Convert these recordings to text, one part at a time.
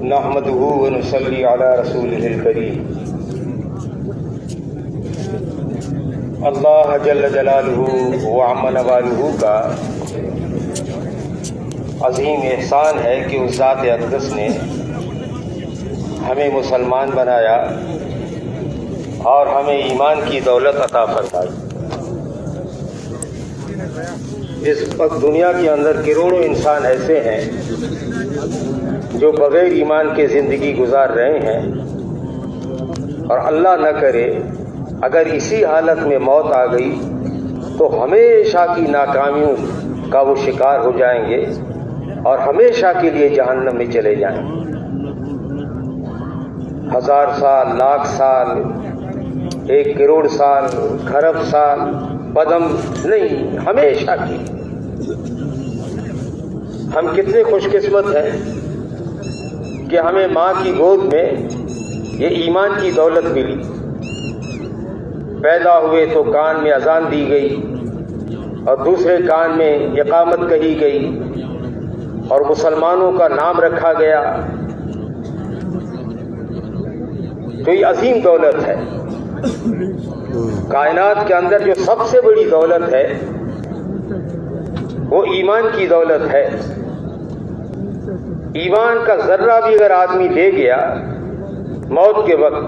نحمدہ ونصلی علی رسولہ الکریم۔ اللہ جل جلالہ وعم نوالہ کا عظیم احسان ہے کہ اس ذات اقدس نے ہمیں مسلمان بنایا اور ہمیں ایمان کی دولت عطا فرمائی۔ اس وقت دنیا کے اندر کروڑوں انسان ایسے ہیں جو بغیر ایمان کے زندگی گزار رہے ہیں، اور اللہ نہ کرے اگر اسی حالت میں موت آ گئی تو ہمیشہ کی ناکامیوں کا وہ شکار ہو جائیں گے اور ہمیشہ کے لیے جہنم میں چلے جائیں گے۔ 1000 سال، لاکھ سال، 1 کروڑ سال، کھرب سال، پدم نہیں، ہمیشہ کی۔ ہم کتنے خوش قسمت ہیں کہ ہمیں ماں کی گود میں یہ ایمان کی دولت ملی۔ پیدا ہوئے تو کان میں اذان دی گئی اور دوسرے کان میں اقامت کہی گئی اور مسلمانوں کا نام رکھا گیا، تو یہ عظیم دولت ہے۔ کائنات کے اندر جو سب سے بڑی دولت ہے وہ ایمان کی دولت ہے۔ ایمان کا ذرہ بھی اگر آدمی لے گیا موت کے وقت،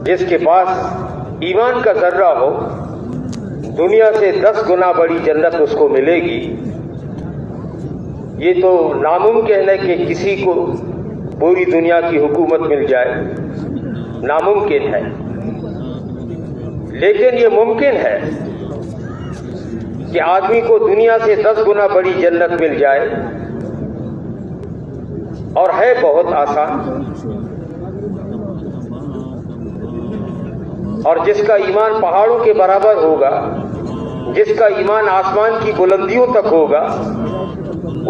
جس کے پاس ایمان کا ذرہ ہو، دنیا سے 10 گنا بڑی جنت اس کو ملے گی۔ یہ تو ناممکن ہے کہ کسی کو پوری دنیا کی حکومت مل جائے، ناممکن ہے، لیکن یہ ممکن ہے کہ آدمی کو دنیا سے 10 گنا بڑی جنت مل جائے، اور ہے بہت آسان۔ اور جس کا ایمان پہاڑوں کے برابر ہوگا، جس کا ایمان آسمان کی بلندیوں تک ہوگا،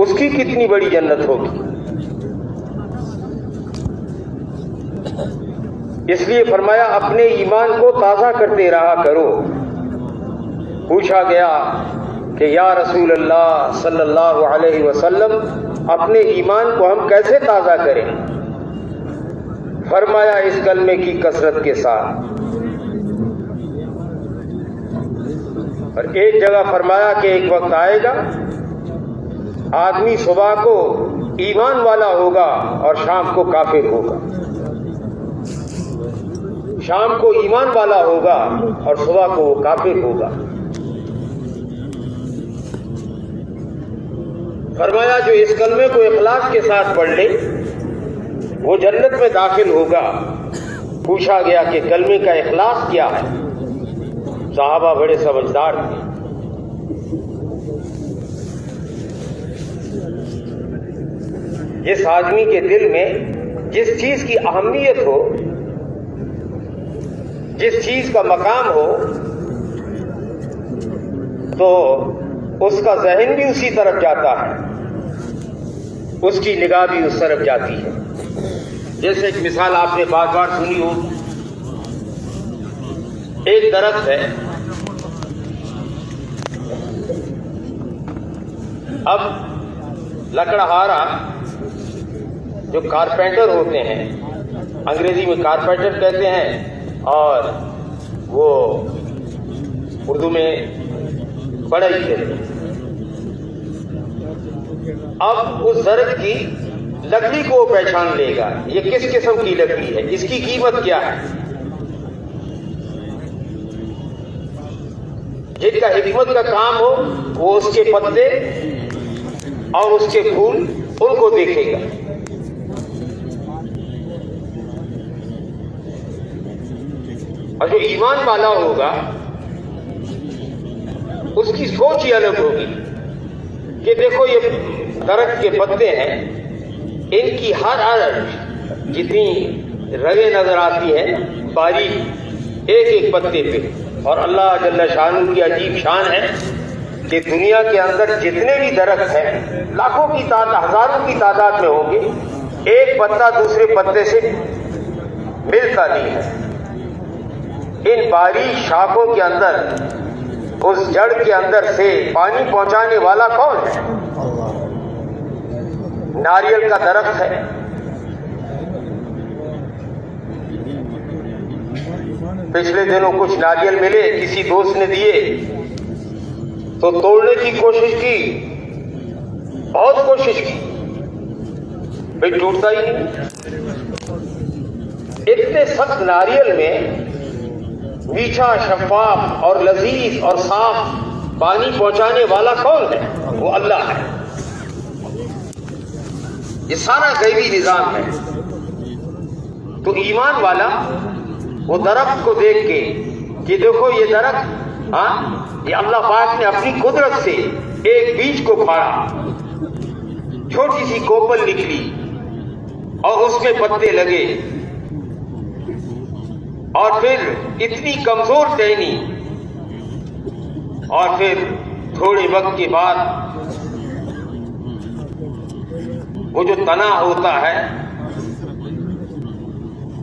اس کی کتنی بڑی جنت ہوگی۔ اس لیے فرمایا اپنے ایمان کو تازہ کرتے رہا کرو۔ پوچھا گیا کہ یا رسول اللہ صلی اللہ علیہ وسلم اپنے ایمان کو ہم کیسے تازہ کریں؟ فرمایا اس کلمے کی کثرت کے ساتھ۔ اور ایک جگہ فرمایا کہ ایک وقت آئے گا آدمی صبح کو ایمان والا ہوگا اور شام کو کافر ہوگا، شام کو ایمان والا ہوگا اور صبح کو وہ کافر ہوگا۔ فرمایا جو اس کلمے کو اخلاص کے ساتھ پڑھ لے وہ جنت میں داخل ہوگا۔ پوچھا گیا کہ کلمے کا اخلاص کیا ہے؟ صحابہ بڑے سمجھدار تھے۔ جس آدمی کے دل میں جس چیز کی اہمیت ہو، جس چیز کا مقام ہو، تو اس کا ذہن بھی اسی طرف جاتا ہے، اس کی نگاہ بھی اس طرف جاتی ہے۔ جیسے ایک مثال آپ نے بار بار سنی ہو، ایک درخت ہے، اب لکڑہارا جو کارپینٹر ہوتے ہیں، انگریزی میں کارپینٹر کہتے ہیں اور وہ اردو میں بڑھئی کہتے ہیں۔ اب اس درخت کی لکڑی کو وہ پہچان لے گا، یہ کس قسم کی لکڑی ہے، اس کی قیمت کیا ہے۔ جن کا حکمت کا کام ہو وہ اس کے پتے اور اس کے پھول ان کو دیکھے گا۔ اور جو ایمان والا ہوگا اس کی سوچ ہی الگ ہوگی کہ دیکھو یہ درخت کے پتے ہیں، ان کی ہر جتنی رگیں نظر آتی ہیں باریک ایک ایک پتے پہ، اور اللہ جل شانہ کی عجیب شان ہے کہ دنیا کے اندر جتنے بھی درخت ہیں لاکھوں کی تعداد ہزاروں کی تعداد میں ہوں گے، ایک پتا دوسرے پتے سے ملتا نہیں ہے۔ ان باریک شاخوں کے اندر اس جڑ کے اندر سے پانی پہنچانے والا کون ہے؟ ناریل کا درخت ہے، پچھلے دنوں کچھ ناریل ملے، کسی دوست نے دیے تو توڑنے کی کوشش کی، بہت کوشش کی، بھئی ٹوٹتا ہی نہیں۔ اتنے سخت ناریل میں میٹھا، شفاف اور لذیذ اور صاف پانی پہنچانے والا کون ہے؟ وہ اللہ ہے۔ یہ سارا غیبی نظام ہے۔ تو ایمان والا وہ درخت کو دیکھ کے کہ دیکھو یہ درخت، یہ اللہ پاک نے اپنی قدرت سے ایک بیج کو پھاڑا، چھوٹی سی کوپل نکلی اور اس میں پتے لگے، اور پھر اتنی کمزور ٹہنی، اور پھر تھوڑے وقت کے بعد وہ جو تنا ہوتا ہے،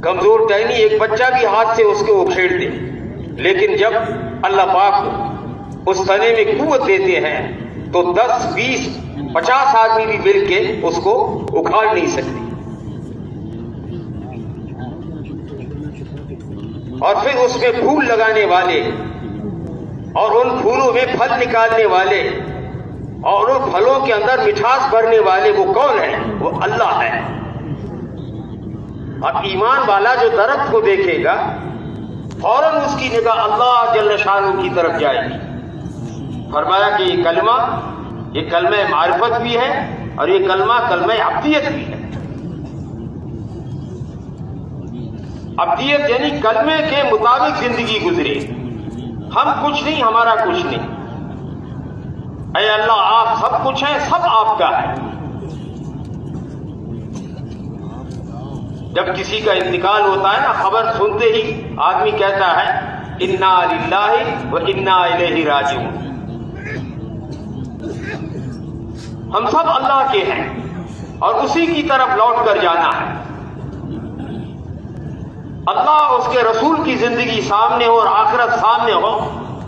کمزور ٹہنی، ایک بچہ بھی ہاتھ سے اس کو اکھیڑ دے، لیکن جب اللہ پاک اس تنے میں قوت دیتے ہیں تو 10 20 50 آدمی بھی مل کے اس کو اکھاڑ نہیں سکتے۔ اور پھر اس میں پھول لگانے والے اور ان پھولوں میں پھل نکالنے والے اور ان پھلوں کے اندر مٹھاس بھرنے والے وہ کون ہیں؟ وہ اللہ ہے۔ اب ایمان والا جو درخت کو دیکھے گا فوراً اس کی نگاہ اللہ جل شانہ کی طرف جائے گی۔ فرمایا کہ یہ کلمہ معرفت بھی ہے اور یہ کلمہ عبدیت بھی ہے۔ عبدیت یعنی کلمے کے مطابق زندگی گزرے، ہم کچھ نہیں، ہمارا کچھ نہیں، اے اللہ آپ سب کچھ ہیں، سب آپ کا ہے۔ جب کسی کا انتقال ہوتا ہے نا، خبر سنتے ہی آدمی کہتا ہے انا للہ و انا الیہ راجعون، ہم سب اللہ کے ہیں اور اسی کی طرف لوٹ کر جانا ہے۔ اللہ اس کے رسول کی زندگی سامنے ہو اور آخرت سامنے ہو،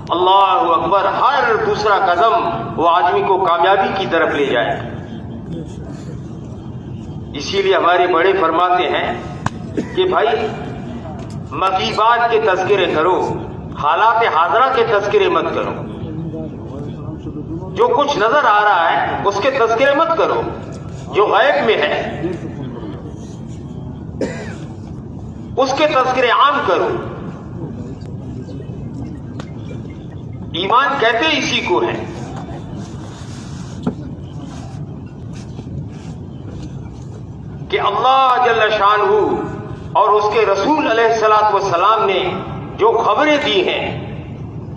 اللہ اکبر، ہر دوسرا قدم وہ آدمی کو کامیابی کی طرف لے جائے۔ اسی لیے ہمارے بڑے فرماتے ہیں کہ بھائی مغیبات کے تذکرے کرو، حالات حاضرہ کے تذکرے مت کرو۔ جو کچھ نظر آ رہا ہے اس کے تذکرے مت کرو، جو غیب میں ہے اس کے تذکرے عام کرو۔ ایمان کہتے اسی کو ہے۔ کہ اللہ جل شانہ اور اس کے رسول علیہ الصلوۃ والسلام نے جو خبریں دی ہیں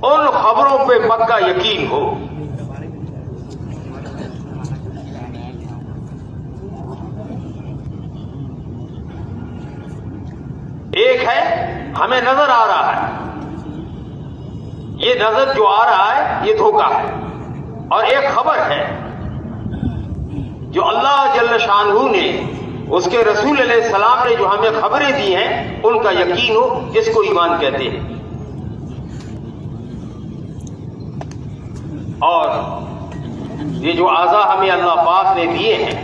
ان خبروں پہ پکا یقین ہو۔ ایک ہے ہمیں نظر آ رہا ہے، یہ نظر جو آ رہا ہے یہ دھوکہ ہے، اور ایک خبر ہے جو اللہ جل شانہ نے، اس کے رسول علیہ السلام نے جو ہمیں خبریں دی ہیں ان کا یقین ہو، جس کو ایمان کہتے ہیں۔ اور یہ جو اعضاء ہمیں اللہ پاک نے دیے ہیں،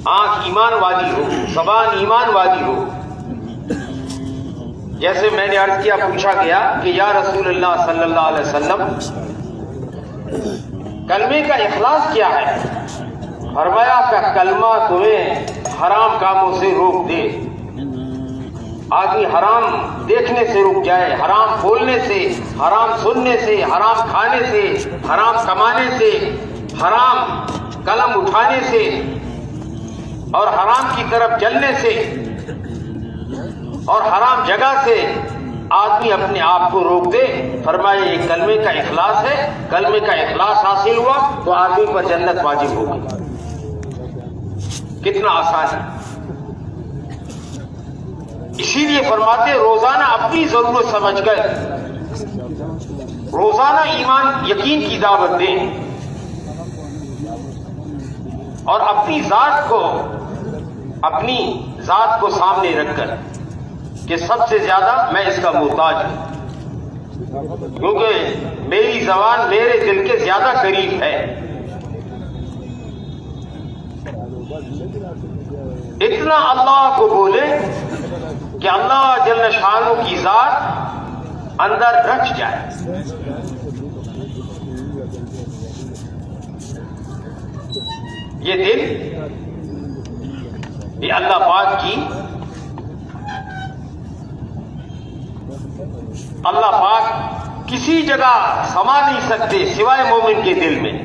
آنکھ ایمان والی ہو، زبان ایمان والی ہو۔ جیسے میں نے عرض کیا، پوچھا گیا کہ یا رسول اللہ صلی اللہ علیہ وسلم کلمے کا اخلاص کیا ہے؟ فرمایا کہ کلمہ تمہیں حرام کاموں سے روک دے، آدمی حرام دیکھنے سے رک جائے، حرام بولنے سے، حرام سننے سے، حرام کھانے سے، حرام کمانے سے، حرام قلم اٹھانے سے اور حرام کی طرف چلنے سے اور حرام جگہ سے آدمی اپنے آپ کو روک دے۔ فرمایا یہ کلمے کا اخلاص ہے، کلمے کا اخلاص حاصل ہوا تو آدمی پر جنت واجب ہوگی۔ کتنا آسان ہے۔ اسی لیے فرماتے روزانہ اپنی ضرورت سمجھ کر روزانہ ایمان یقین کی دعوت دیں اور اپنی ذات کو سامنے رکھ کر کہ سب سے زیادہ میں اس کا محتاج ہوں، کیونکہ میری زبان میرے دل کے زیادہ قریب ہے. اتنا اللہ کو بولے کہ اللہ جل شانہ کی ذات اندر رچ جائے. یہ دل، یہ اللہ پاک کی، اللہ پاک کسی جگہ سما نہیں سکتے سوائے مومن کے دل میں.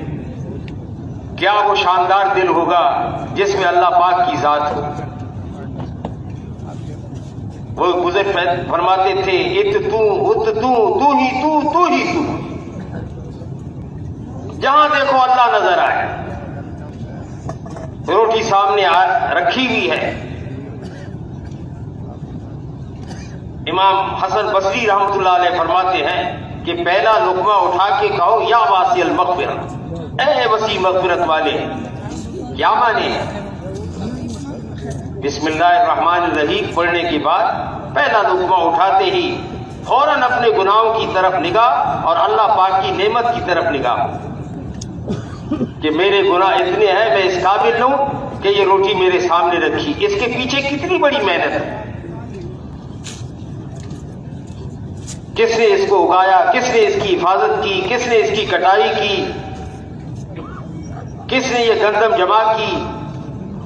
کیا وہ شاندار دل ہوگا جس میں اللہ پاک کی ذات ہو. وہ گزر فرماتے تھے ات تو ہی تو جہاں دیکھو اللہ نظر آئے. روٹی سامنے رکھی ہوئی ہے. امام حسن بصری رحمۃ اللہ علیہ فرماتے ہیں کہ پہلا لقمہ اٹھا کے کہو یا واسی المغفرہ، اے وسیع مغفرت والے. کیا معنی ہے؟ بسم اللہ الرحمن الرحیم پڑھنے کے بعد پہلا لقمہ اٹھاتے ہی فوراً اپنے گناہوں کی طرف نگاہ اور اللہ پاک کی نعمت کی طرف نگاہ کہ میرے گناہ اتنے ہیں، میں اس قابل ہوں کہ یہ روٹی میرے سامنے رکھی. اس کے پیچھے کتنی بڑی محنت ہے. کس نے اس کو اگایا، کس نے اس کی حفاظت کی، کس نے اس کی کٹائی کی، کس نے یہ گندم جمع کی،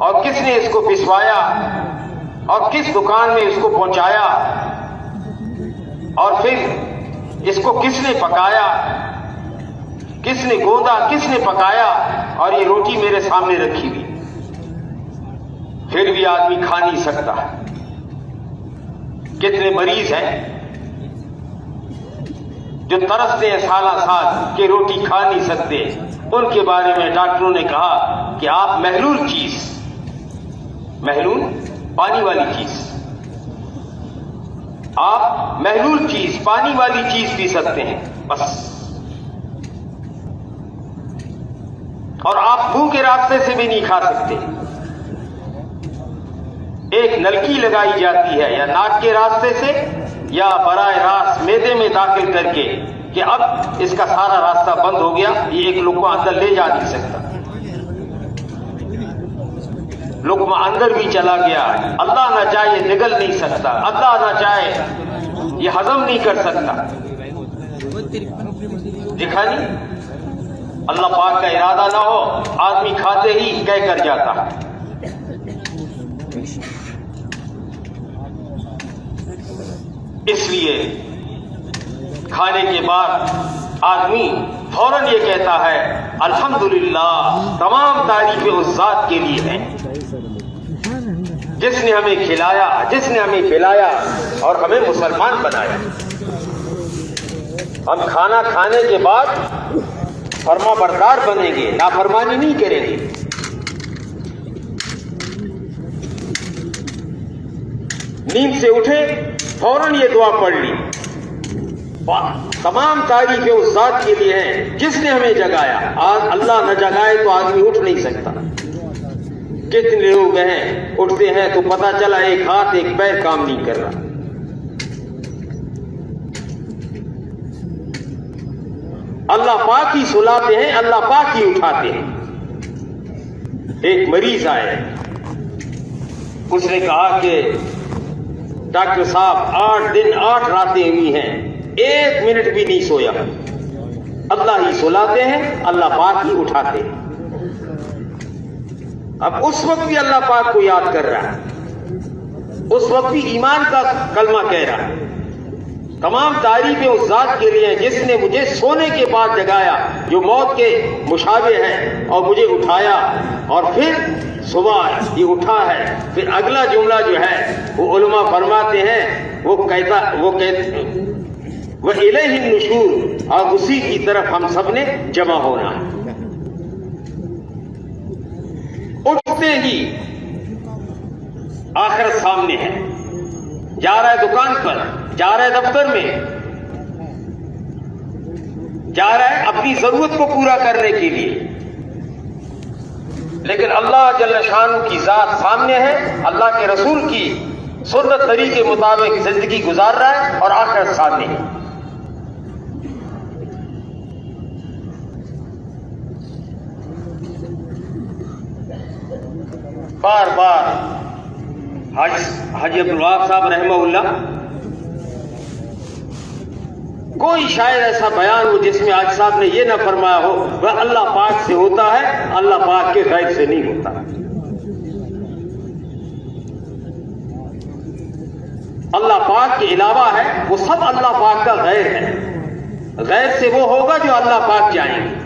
اور کس نے اس کو پسوایا، اور کس دکان میں اس کو پہنچایا، اور پھر اس کو کس نے پکایا، کس نے گوندا، کس نے پکایا، اور یہ روٹی میرے سامنے رکھی ہوئی. پھر بھی آدمی کھا نہیں سکتا. کتنے مریض ہیں جو ترستے ہیں سالہ سال کہ روٹی کھا نہیں سکتے. ان کے بارے میں ڈاکٹروں نے کہا کہ آپ محلول پانی والی چیز، آپ محلول چیز پانی والی چیز پی سکتے ہیں بس. اور آپ منہ کے راستے سے بھی نہیں کھا سکتے. ایک نلکی لگائی جاتی ہے یا ناک کے راستے سے یا براہ راست معدے میں داخل کر کے کہ اب اس کا سارا راستہ بند ہو گیا، یہ ایک لقمہ اندر لے جا نہیں سکتا. لقمہ اندر بھی چلا گیا، اللہ نہ چاہے نگل نہیں سکتا، اللہ نہ چاہے یہ ہضم نہیں کر سکتا. دیکھا نہیں، اللہ پاک کا ارادہ نہ ہو آدمی کھاتے ہی کہہ کر جاتا. اس لیے کھانے کے بعد آدمی فوراً یہ کہتا ہے الحمدللہ، تمام تعریفیں اس ذات کے لیے ہیں جس نے ہمیں کھلایا، جس نے ہمیں پلایا اور ہمیں مسلمان بنایا. ہم کھانا کھانے کے بعد فرما بردار بنیں گے، نافرمانی نہیں کریں گے. نیند سے اٹھے فوراً یہ دعا پڑھ لی، تمام تعریفیں اس ذات کے لیے ہیں جس نے ہمیں جگایا. آج اللہ نہ جگائے تو آدمی اٹھ نہیں سکتا. کتنے لوگ ہیں اٹھتے ہیں تو پتہ چلا ایک ہاتھ ایک پیر کام نہیں کر رہا. اللہ پاک ہی سلاتے ہیں، اللہ پاک ہی اٹھاتے ہیں. ایک مریض آئے، اس نے کہا کہ ڈاکٹر صاحب 8 دن 8 راتیں ہوئی ہیں، 1 منٹ بھی نہیں سویا. اللہ ہی سلاتے ہیں، اللہ پاک ہی اٹھاتے ہیں. اب اس وقت بھی اللہ پاک کو یاد کر رہا ہے، اس وقت بھی ایمان کا کلمہ کہہ رہا ہے. تمام تعریفیں اس ذات کے لیے ہیں جس نے مجھے سونے کے بعد جگایا، جو موت کے مشابہ ہے، اور مجھے اٹھایا اور پھر صبح یہ اٹھا ہے. پھر اگلا جملہ جو ہے وہ علماء فرماتے ہیں وہ الیہ النشور، اور اسی کی طرف ہم سب نے جمع ہونا ہے. اٹھتے ہی آخرت سامنے ہے، جا رہا ہے دکان پر، جا رہا ہے دفتر میں، جا رہا ہے اپنی ضرورت کو پورا کرنے کے لیے، لیکن اللہ جل شانہ کی ذات سامنے ہے، اللہ کے رسول کی سنت طریقے مطابق زندگی گزار رہا ہے اور آخرت سامنے ہے۔ بار بار حاجی عبدالوہاب صاحب رحمہ اللہ کوئی شاید ایسا بیان ہو جس میں حاجی صاحب نے یہ نہ فرمایا ہو وہ اللہ پاک سے ہوتا ہے، اللہ پاک کے غیر سے نہیں ہوتا۔ اللہ پاک کے علاوہ ہے وہ سب اللہ پاک کا غیر ہے، غیر سے وہ ہوگا جو اللہ پاک چاہیں گے۔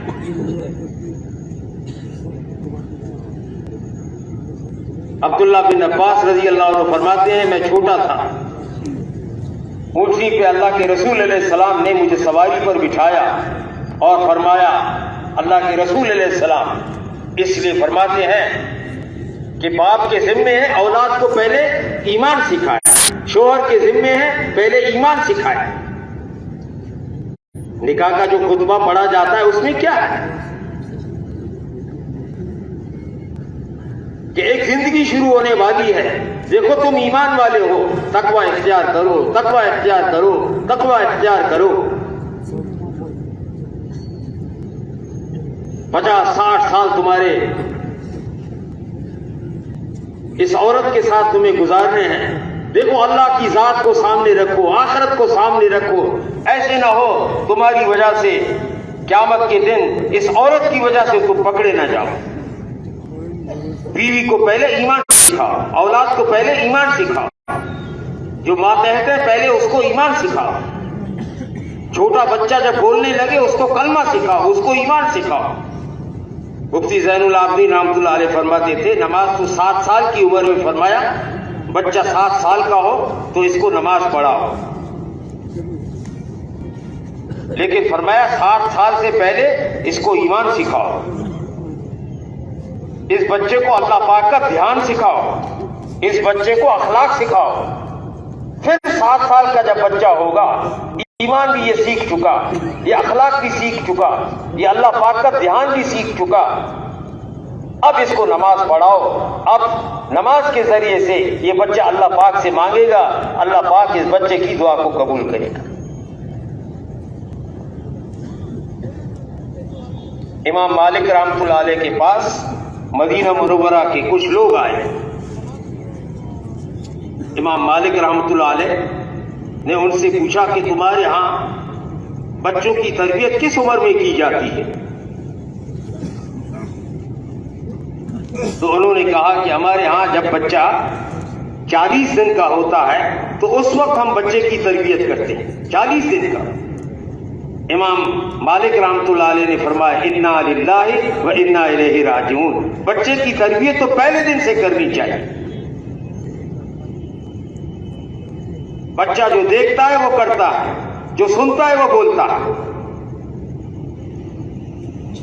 عبداللہ بن عباس رضی اللہ عنہ فرماتے ہیں میں چھوٹا تھا، اونٹنی پہ اللہ کے رسول علیہ السلام نے مجھے سواری پر بٹھایا اور فرمایا، اللہ کے رسول علیہ السلام اس لیے فرماتے ہیں کہ باپ کے ذمے ہے اولاد کو پہلے ایمان سکھائے، شوہر کے ذمے ہے پہلے ایمان سکھائے۔ نکاح کا جو خطبہ پڑھا جاتا ہے اس میں کیا ہے کہ ایک زندگی شروع ہونے والی ہے، دیکھو تم ایمان والے ہو، تقوی اختیار کرو، تقوی اختیار کرو، تقوی اختیار کرو۔ 50-60 سال تمہارے اس عورت کے ساتھ تمہیں گزارنے ہیں، دیکھو اللہ کی ذات کو سامنے رکھو، آخرت کو سامنے رکھو، ایسے نہ ہو تمہاری وجہ سے قیامت کے دن اس عورت کی وجہ سے تم پکڑے نہ جاؤ۔ بیوی کو پہلے ایمان سکھاؤ، اولاد کو پہلے ایمان سکھاؤ، جو ماتحت ہے پہلے اس کو ایمان سکھاؤ، چھوٹا بچہ جب بولنے لگے اس کو کلمہ سکھاؤ، اس کو ایمان سکھاؤ۔ مفتی زین العابدین رحمۃ اللہ علیہ فرماتے تھے نماز تو 7 سال کی عمر میں فرمایا، بچہ 7 سال کا ہو تو اس کو نماز پڑھاؤ، لیکن فرمایا 7 سال سے پہلے اس کو ایمان سکھاؤ، اس بچے کو اللہ پاک کا دھیان سکھاؤ، اس بچے کو اخلاق سکھاؤ۔ پھر 7 سال کا جب بچہ ہوگا ایمان بھی یہ سیکھ چکا، یہ اخلاق بھی سیکھ چکا، یہ اللہ پاک کا دھیان بھی سیکھ چکا، اب اس کو نماز پڑھاؤ۔ اب نماز کے ذریعے سے یہ بچہ اللہ پاک سے مانگے گا، اللہ پاک اس بچے کی دعا کو قبول کرے گا۔ امام مالک رحمۃ اللہ علیہ کے پاس مدینہ منورہ کے کچھ لوگ آئے، امام مالک رحمۃ اللہ علیہ نے ان سے پوچھا کہ تمہارے ہاں بچوں کی تربیت کس عمر میں کی جاتی ہے؟ تو انہوں نے کہا کہ ہمارے ہاں جب بچہ 40 دن کا ہوتا ہے تو اس وقت ہم بچے کی تربیت کرتے ہیں، 40 دن کا۔ امام مالک رحمۃ اللہ علیہ نے فرمایا انا للہ و انا الیہ راجعون، بچے کی تربیت تو پہلے دن سے کرنی چاہیے۔ بچہ جو دیکھتا ہے وہ کرتا ہے، جو سنتا ہے وہ بولتا ہے۔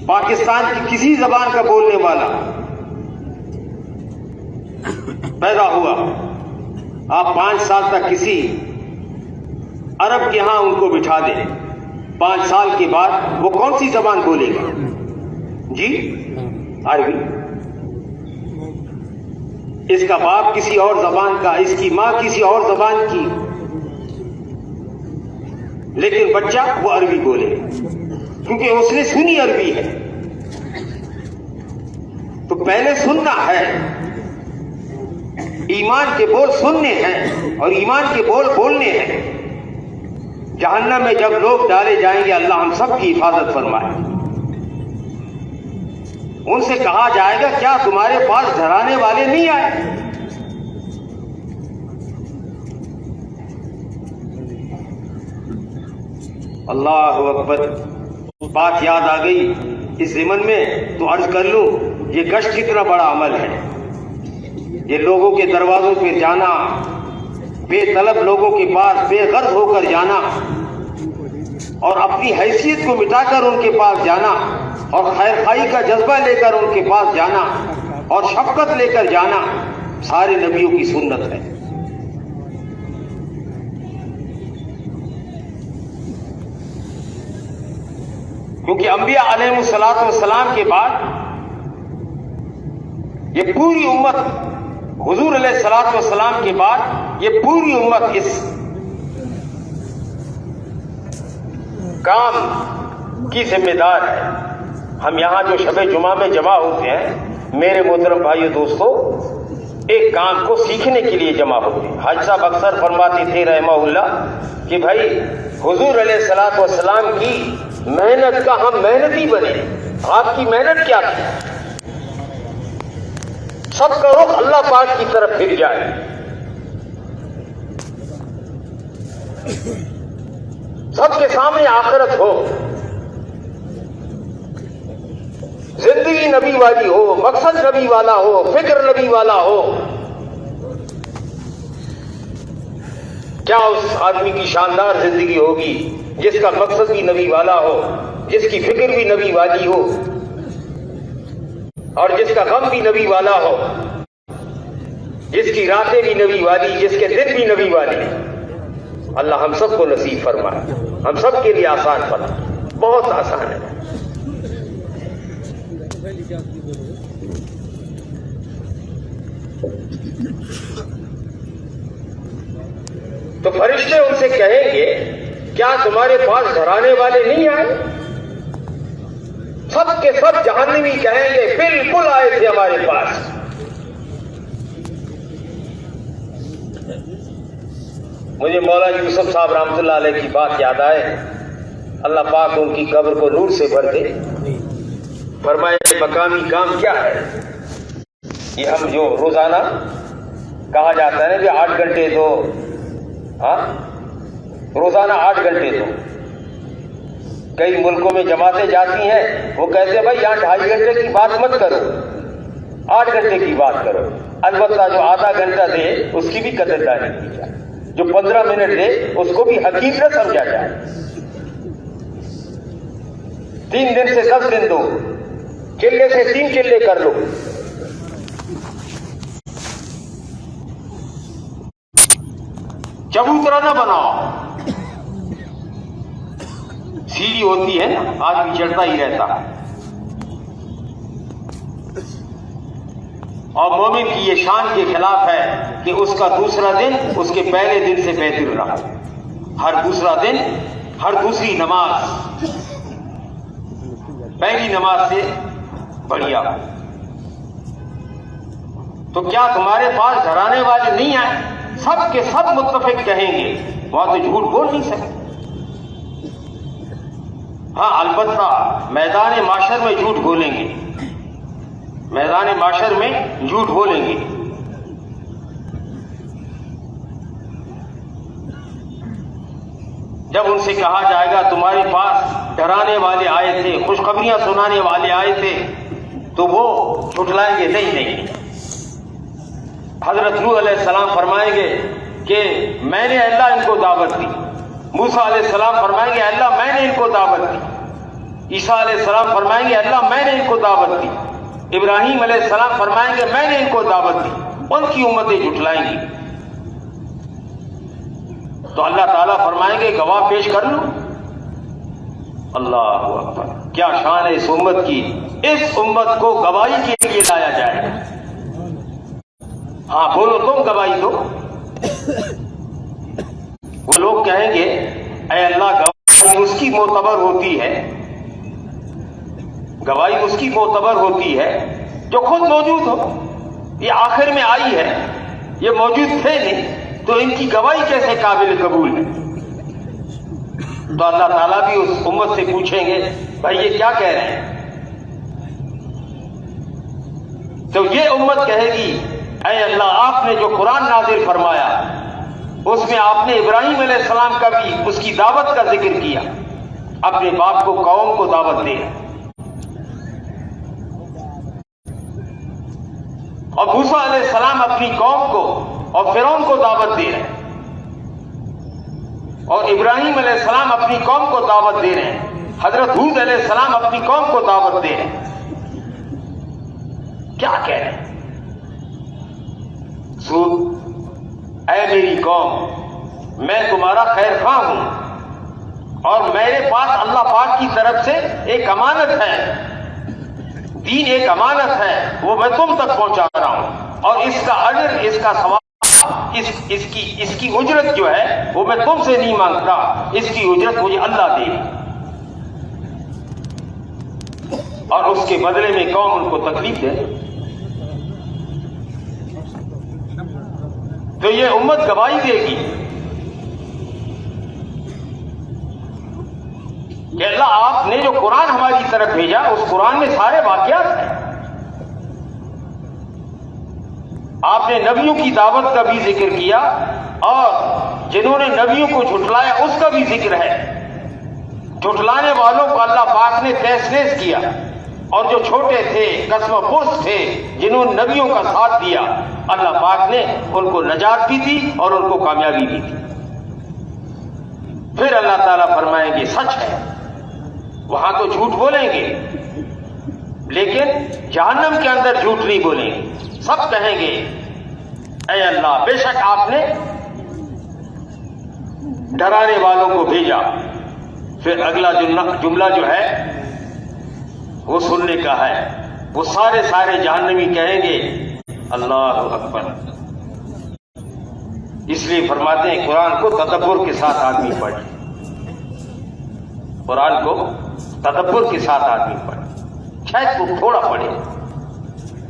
پاکستان کی کسی زبان کا بولنے والا پیدا ہوا، آپ 5 سال تک کسی عرب کے ہاں ان کو بٹھا دیں، 5 سال کے بعد وہ کون سی زبان بولے گا؟ جی عربی۔ اس کا باپ کسی اور زبان کا، اس کی ماں کسی اور زبان کی، لیکن بچہ وہ عربی بولے کیونکہ اس نے سنی عربی ہے۔ تو پہلے سننا ہے، ایمان کے بول سننے ہیں اور ایمان کے بول بولنے ہیں۔ جہنم میں جب لوگ ڈالے جائیں گے اللہ ہم سب کی حفاظت فرمائے، ان سے کہا جائے گا کیا تمہارے پاس ڈرانے والے نہیں آئے؟ اللہ اکبر، بات یاد آ گئی اس ضمن میں تو عرض کر لوں، یہ گشت کتنا بڑا عمل ہے، یہ لوگوں کے دروازوں پہ جانا، بے طلب لوگوں کے پاس بے غرض ہو کر جانا اور اپنی حیثیت کو مٹا کر ان کے پاس جانا اور خیر خواہی کا جذبہ لے کر ان کے پاس جانا اور شفقت لے کر جانا سارے نبیوں کی سنت ہے۔ کیونکہ انبیاء علیہ السلام کے بعد یہ پوری امت، حضور علیہ السلام کے بعد یہ پوری امت اس کام کی ذمہ دار ہے۔ ہم یہاں جو شب جمعہ میں جمع ہوتے ہیں، میرے محترم بھائیو دوستو، ایک کام کو سیکھنے کے لیے جمع ہوتے ہیں۔ حاج صاحب اکثر فرماتے تھے رحمہ اللہ کہ بھائی حضور علیہ السلام کی محنت کا ہم محنتی بنے۔ آپ کی محنت کیا تھی؟ سب کا رخ اللہ پاک کی طرف پھر جائے۔ سب کے سامنے آخرت ہو، زندگی نبی والی ہو، مقصد نبی والا ہو، فکر نبی والا ہو۔ کیا اس آدمی کی شاندار زندگی ہوگی جس کا مقصد بھی نبی والا ہو، جس کی فکر بھی نبی والی ہو، اور جس کا غم بھی نبی والا ہو، جس کی راتیں بھی نبی والی، جس کے دن بھی نبی والی۔ اللہ ہم سب کو نصیب فرمائے، ہم سب کے لیے آسان فرمائے، بہت آسان ہے۔ تو فرشتے ان سے کہیں گے کیا تمہارے پاس گھرانے والے نہیں آئے؟ سب کے سب جہنمی کہیں گے بالکل آئے تھے ہمارے پاس۔ مجھے مولا یوسف صاحب رحمۃ اللہ علیہ کی بات یاد آئے، اللہ پاک ان کی قبر کو نور سے بھر دے۔ فرمائے مقامی کام کیا ہے؟ یہ ہم جو روزانہ کہا جاتا ہے کہ 8 گھنٹے دو، روزانہ 8 گھنٹے دو۔ کئی ملکوں میں جماعتیں جاتی ہیں، وہ کہتے ہیں بھائی یہاں 2.5 گھنٹے کی بات مت کرو، 8 گھنٹے کی بات کرو۔ البتہ جو آدھا گھنٹہ دے اس کی بھی قدردانی کی جائے، جو 15 منٹ دے اس کو بھی حقیق نہ سمجھا جائے۔ 3 دن سے 10 دن دو، چلے سے 3 چلے کر لو۔ چبوترا نہ بناؤ۔ سیڑھی ہوتی ہے نا، آدمی چڑھتا ہی رہتا، اور مومن کی یہ شان کے خلاف ہے کہ اس کا دوسرا دن اس کے پہلے دن سے بہتر رہا۔ ہر دوسرا دن، ہر دوسری نماز پہلی نماز سے بڑھیا۔ تو کیا تمہارے پاس گھرانے والے نہیں آئے؟ سب کے سب متفق کہیں گے، وہاں تو جھوٹ بول نہیں سکتے۔ ہاں البتہ میدان معاشر میں جھوٹ بولیں گے، میدان معاشر میں جھوٹ بولیں گے۔ جب ان سے کہا جائے گا تمہارے پاس ڈرانے والے آئے تھے، خوشخبریاں سنانے والے آئے تھے، تو وہ جھٹلائیں گے نہیں۔ حضرت نوح علیہ السلام فرمائیں گے کہ میں نے اللہ ان کو دعوت دی۔ موسیٰ علیہ السلام فرمائیں گے اللہ میں نے ان کو دعوت دی۔ عیسیٰ علیہ السلام فرمائیں گے اللہ میں نے ان کو دعوت دی۔ ابراہیم علیہ السلام فرمائیں گے میں نے ان کو دعوت دی۔ ان کی امتیں جھٹلائیں گی، تو اللہ تعالیٰ فرمائیں گے گواہ پیش کر لو۔ اللہ اکبر، کیا شان ہے اس امت کی۔ اس امت کو گواہی کے لیے لایا جائے گا۔ ہاں بولو تم گواہی دو۔ وہ لوگ کہیں گے اے اللہ گواہی اس کی معتبر ہوتی ہے، گواہی اس کی معتبر ہوتی ہے جو خود موجود ہو۔ یہ آخر میں آئی ہے، یہ موجود تھے نہیں، تو ان کی گواہی کیسے قابل قبول ہے؟ تو اللہ تعالیٰ بھی اس امت سے پوچھیں گے بھائی یہ کیا کہہ رہے ہیں؟ تو یہ امت کہے گی اے اللہ آپ نے جو قرآن نازل فرمایا اس میں آپ نے ابراہیم علیہ السلام کا بھی اس کی دعوت کا ذکر کیا، اپنے باپ کو قوم کو دعوت دے، اور موسیٰ علیہ السلام اپنی قوم کو اور فرعون کو دعوت دے رہے ہیں، اور ابراہیم علیہ السلام اپنی قوم کو دعوت دے رہے ہیں، حضرت ہود علیہ السلام اپنی قوم کو دعوت دے رہے ہیں۔ کیا کہہ رہے ہیں؟ اے میری قوم میں تمہارا خیر خواہ ہوں، اور میرے پاس اللہ پاک کی طرف طرف سے ایک امانت ہے، دین ایک امانت ہے، وہ میں تم تک پہنچا رہا ہوں، اور اس کا اجر، اس کا ثواب، اس کی اجرت جو ہے وہ میں تم سے نہیں مانگتا، اس کی اجرت مجھے اللہ دے گی، اور اس کے بدلے میں قوم ان کو تکلیف دے۔ تو یہ امت گواہی دے گی کہ اللہ آپ نے جو قرآن ہماری طرف بھیجا، اس قرآن میں سارے واقعات ہیں، آپ نے نبیوں کی دعوت کا بھی ذکر کیا، اور جنہوں نے نبیوں کو جھٹلایا اس کا بھی ذکر ہے، جھٹلانے والوں کو اللہ پاک نے تہس نہس کیا، اور جو چھوٹے تھے، قسم پرس تھے، جنہوں نے نبیوں کا ساتھ دیا، اللہ پاک نے ان کو نجات بھی دی اور ان کو کامیابی بھی دی۔ پھر اللہ تعالیٰ فرمائیں گے سچ ہے، وہاں تو جھوٹ بولیں گے، لیکن جہنم کے اندر جھوٹ نہیں بولیں گے، سب کہیں گے اے اللہ بے شک آپ نے ڈرانے والوں کو بھیجا۔ پھر اگلا جملہ جو ہے وہ سننے کا ہے، وہ سارے جہنمی کہیں گے اللہ اکبر۔ اس لیے فرماتے ہیں قرآن کو تدبر کے ساتھ آدمی پڑھے، قرآن کو تدبر کے ساتھ آدمی پڑھے، شاید وہ تھوڑا پڑھے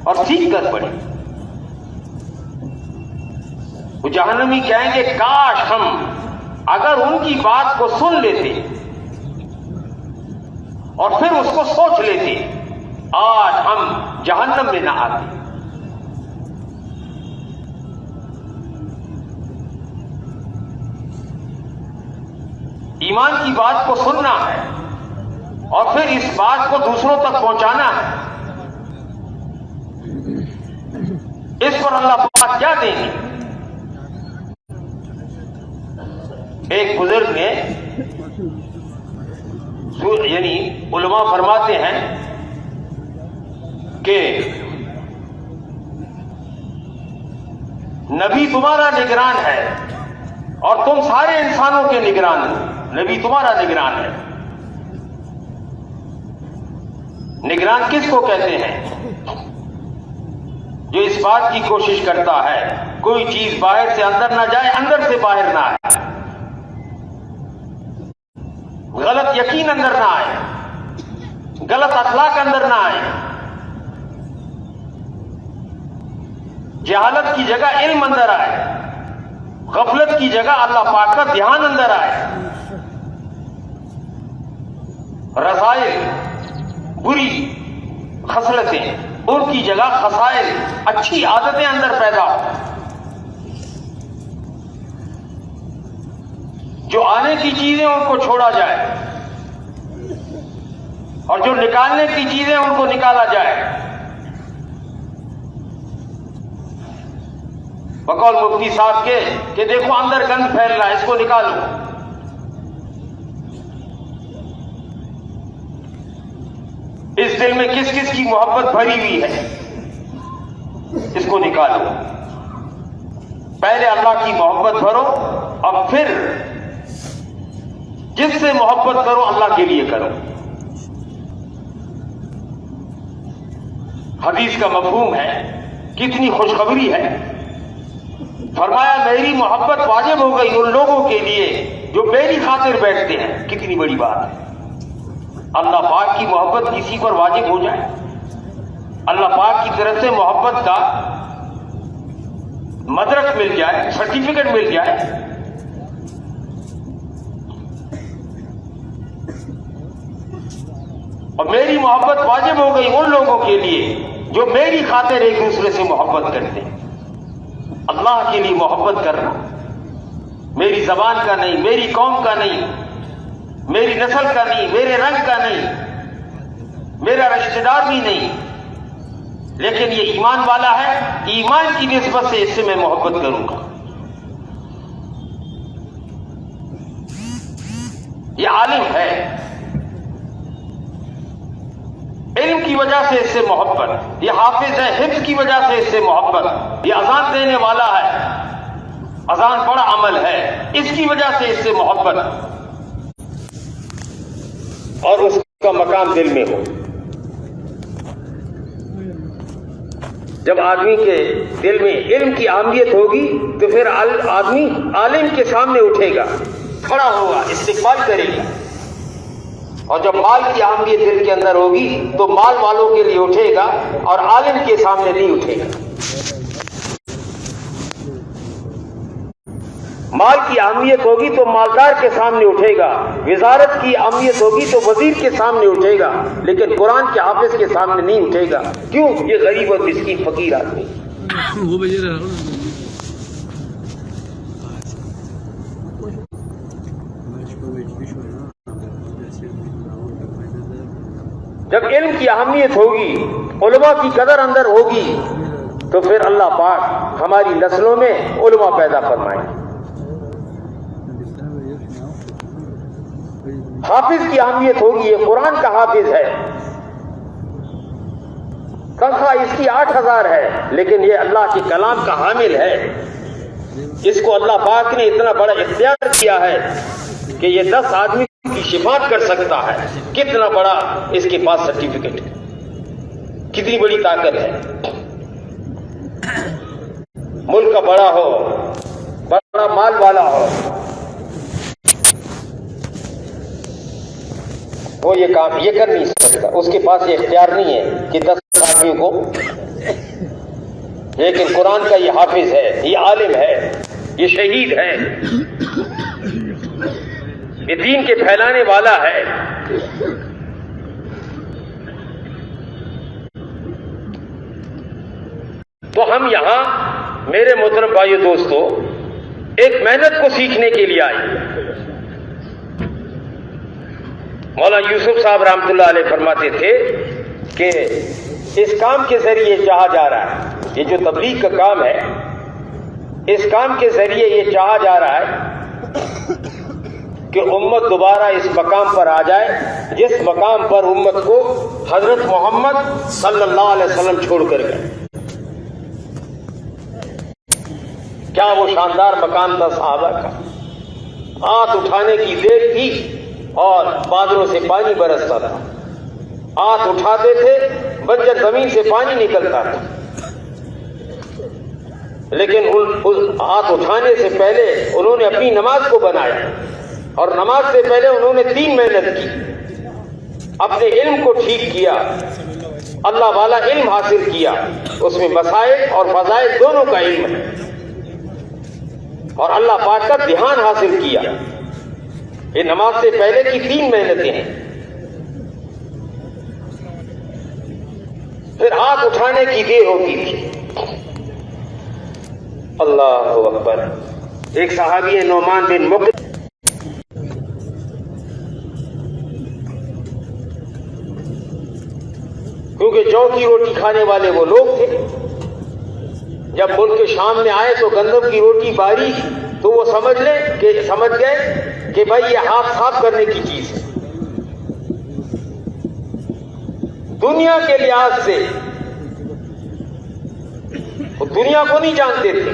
اور سیکھ کر پڑھے۔ وہ جہنمی کہیں گے کاش ہم اگر ان کی بات کو سن لیتے اور پھر اس کو سوچ لیتے، آج ہم جہنم میں نہ آتے۔ ایمان کی بات کو سننا ہے اور پھر اس بات کو دوسروں تک پہنچانا ہے، اس پر اللہ پاک کیا دیں گے؟ ایک بزرگ نے یعنی علماء فرماتے ہیں کہ نبی تمہارا نگران ہے اور تم سارے انسانوں کے نگران ہو، نبی تمہارا نگران ہے۔ نگران کس کو کہتے ہیں؟ جو اس بات کی کوشش کرتا ہے کوئی چیز باہر سے اندر نہ جائے، اندر سے باہر نہ آئے، غلط یقین اندر نہ آئے، غلط اخلاق اندر نہ آئے، جہالت کی جگہ علم اندر آئے، غفلت کی جگہ اللہ پاک کا دھیان اندر آئے، رذائل بری خصلتیں ان کی جگہ خصائل اچھی عادتیں اندر پیدا ہو، جو آنے کی چیزیں ان کو چھوڑا جائے اور جو نکالنے کی چیزیں ان کو نکالا جائے۔ بقول مفتی صاحب کے کہ دیکھو اندر گند پھیل رہا ہے، اس کو نکالو۔ اس دل میں کس کس کی محبت بھری ہوئی ہے، اس کو نکالو۔ پہلے اللہ کی محبت بھرو اور پھر جس سے محبت کرو اللہ کے لیے کرو۔ حدیث کا مفہوم ہے، کتنی خوشخبری ہے، فرمایا میری محبت واجب ہو گئی ان لوگوں کے لیے جو میری خاطر بیٹھتے ہیں۔ کتنی بڑی بات ہے، اللہ پاک کی محبت کسی پر واجب ہو جائے، اللہ پاک کی طرف سے محبت کا مدرک مل جائے، سرٹیفکیٹ مل جائے۔ اور میری محبت واجب ہو گئی ان لوگوں کے لیے جو میری خاطر ایک دوسرے سے محبت کرتے ہیں۔ اللہ کے لیے محبت کرنا میری زبان کا نہیں، میری قوم کا نہیں، میری نسل کا نہیں، میرے رنگ کا نہیں، میرا رشتہ دار بھی نہیں، لیکن یہ ایمان والا ہے، ایمان کی نسبت سے اس سے میں محبت کروں گا۔ یہ عالم ہے، علم کی وجہ سے اس سے محبت، یہ حافظ ہے، حفظ کی وجہ سے اس سے محبت، یہ اذان دینے والا ہے، اذان بڑا عمل ہے، اس کی وجہ سے اس سے محبت، اور اس کا مقام دل میں ہو. جب آدمی کے دل میں علم کی اہمیت ہوگی تو پھر آدمی عالم کے سامنے اٹھے گا, کھڑا ہوگا, استقبال کرے گا. اور جب مال کی اہمیت دل کے اندر ہوگی تو مال والوں کے لیے اٹھے گا اور عالم کے سامنے نہیں اٹھے گا. مال کی اہمیت ہوگی تو مالدار کے سامنے اٹھے گا, وزارت کی اہمیت ہوگی تو وزیر کے سامنے اٹھے گا, لیکن قرآن کے حافظ کے سامنے نہیں اٹھے گا. کیوں؟ یہ غریب اور مسکین فقیر آدمی. جب علم کی اہمیت ہوگی, علماء کی قدر اندر ہوگی, تو پھر اللہ پاک ہماری نسلوں میں علماء پیدا فرمائیں. حافظ کی اہمیت ہوگی, یہ قرآن کا حافظ ہے, تنخواہ اس کی 8,000 ہے, لیکن یہ اللہ کے کلام کا حامل ہے. اس کو اللہ پاک نے اتنا بڑا اختیار دیا ہے کہ یہ 10 آدمی کی شفاعت کر سکتا ہے. کتنا بڑا اس کے پاس سرٹیفکیٹ, کتنی بڑی طاقت ہے. ملک کا بڑا ہو, بڑا مال والا ہو, وہ یہ کام یہ کر نہیں سکتا. اس کے پاس یہ اختیار نہیں ہے کہ 10 آدمیوں کو. لیکن قرآن کا یہ حافظ ہے, یہ عالم ہے, یہ شہید ہے, یہ دین کے پھیلانے والا ہے. تو ہم یہاں میرے محترم بھائیو دوستو ایک محنت کو سیکھنے کے لیے آئے. مولانا یوسف صاحب رحمۃ اللہ علیہ فرماتے تھے کہ اس کام کے ذریعے چاہا جا رہا ہے, یہ جو تبلیغ کا کام ہے, اس کام کے ذریعے یہ چاہا جا رہا ہے کہ امت دوبارہ اس مقام پر آ جائے جس مقام پر امت کو حضرت محمد صلی اللہ علیہ وسلم چھوڑ کر گئے. کیا وہ شاندار مقام تھا صحابہ کا. ہاتھ اٹھانے کی دیر تھی اور بادلوں سے پانی برستا تھا. ہاتھ اٹھاتے تھے, بنجر زمین سے پانی نکلتا تھا. لیکن ہاتھ اٹھانے سے پہلے انہوں نے اپنی نماز کو بنایا, اور نماز سے پہلے انہوں نے 3 محنت کی. اپنے علم کو ٹھیک کیا, اللہ والا علم حاصل کیا, اس میں مسائل اور فضائل دونوں کا علم ہے, اور اللہ پاک کا دھیان حاصل کیا. یہ نماز سے پہلے کی 3 محنتیں ہیں. پھر ہاتھ اٹھانے کی دیر ہوتی تھی. اللہ اکبر. ایک صحابی ہے نعمان بن مقر, کیونکہ جو کی روٹی کھانے والے وہ لوگ تھے. جب ملک شام میں آئے تو گندم کی روٹی باری, تو وہ سمجھ گئے کہ بھائی یہ ہاتھ صاف کرنے کی چیز ہے. دنیا کے لحاظ سے وہ دنیا کو نہیں جانتے تھے,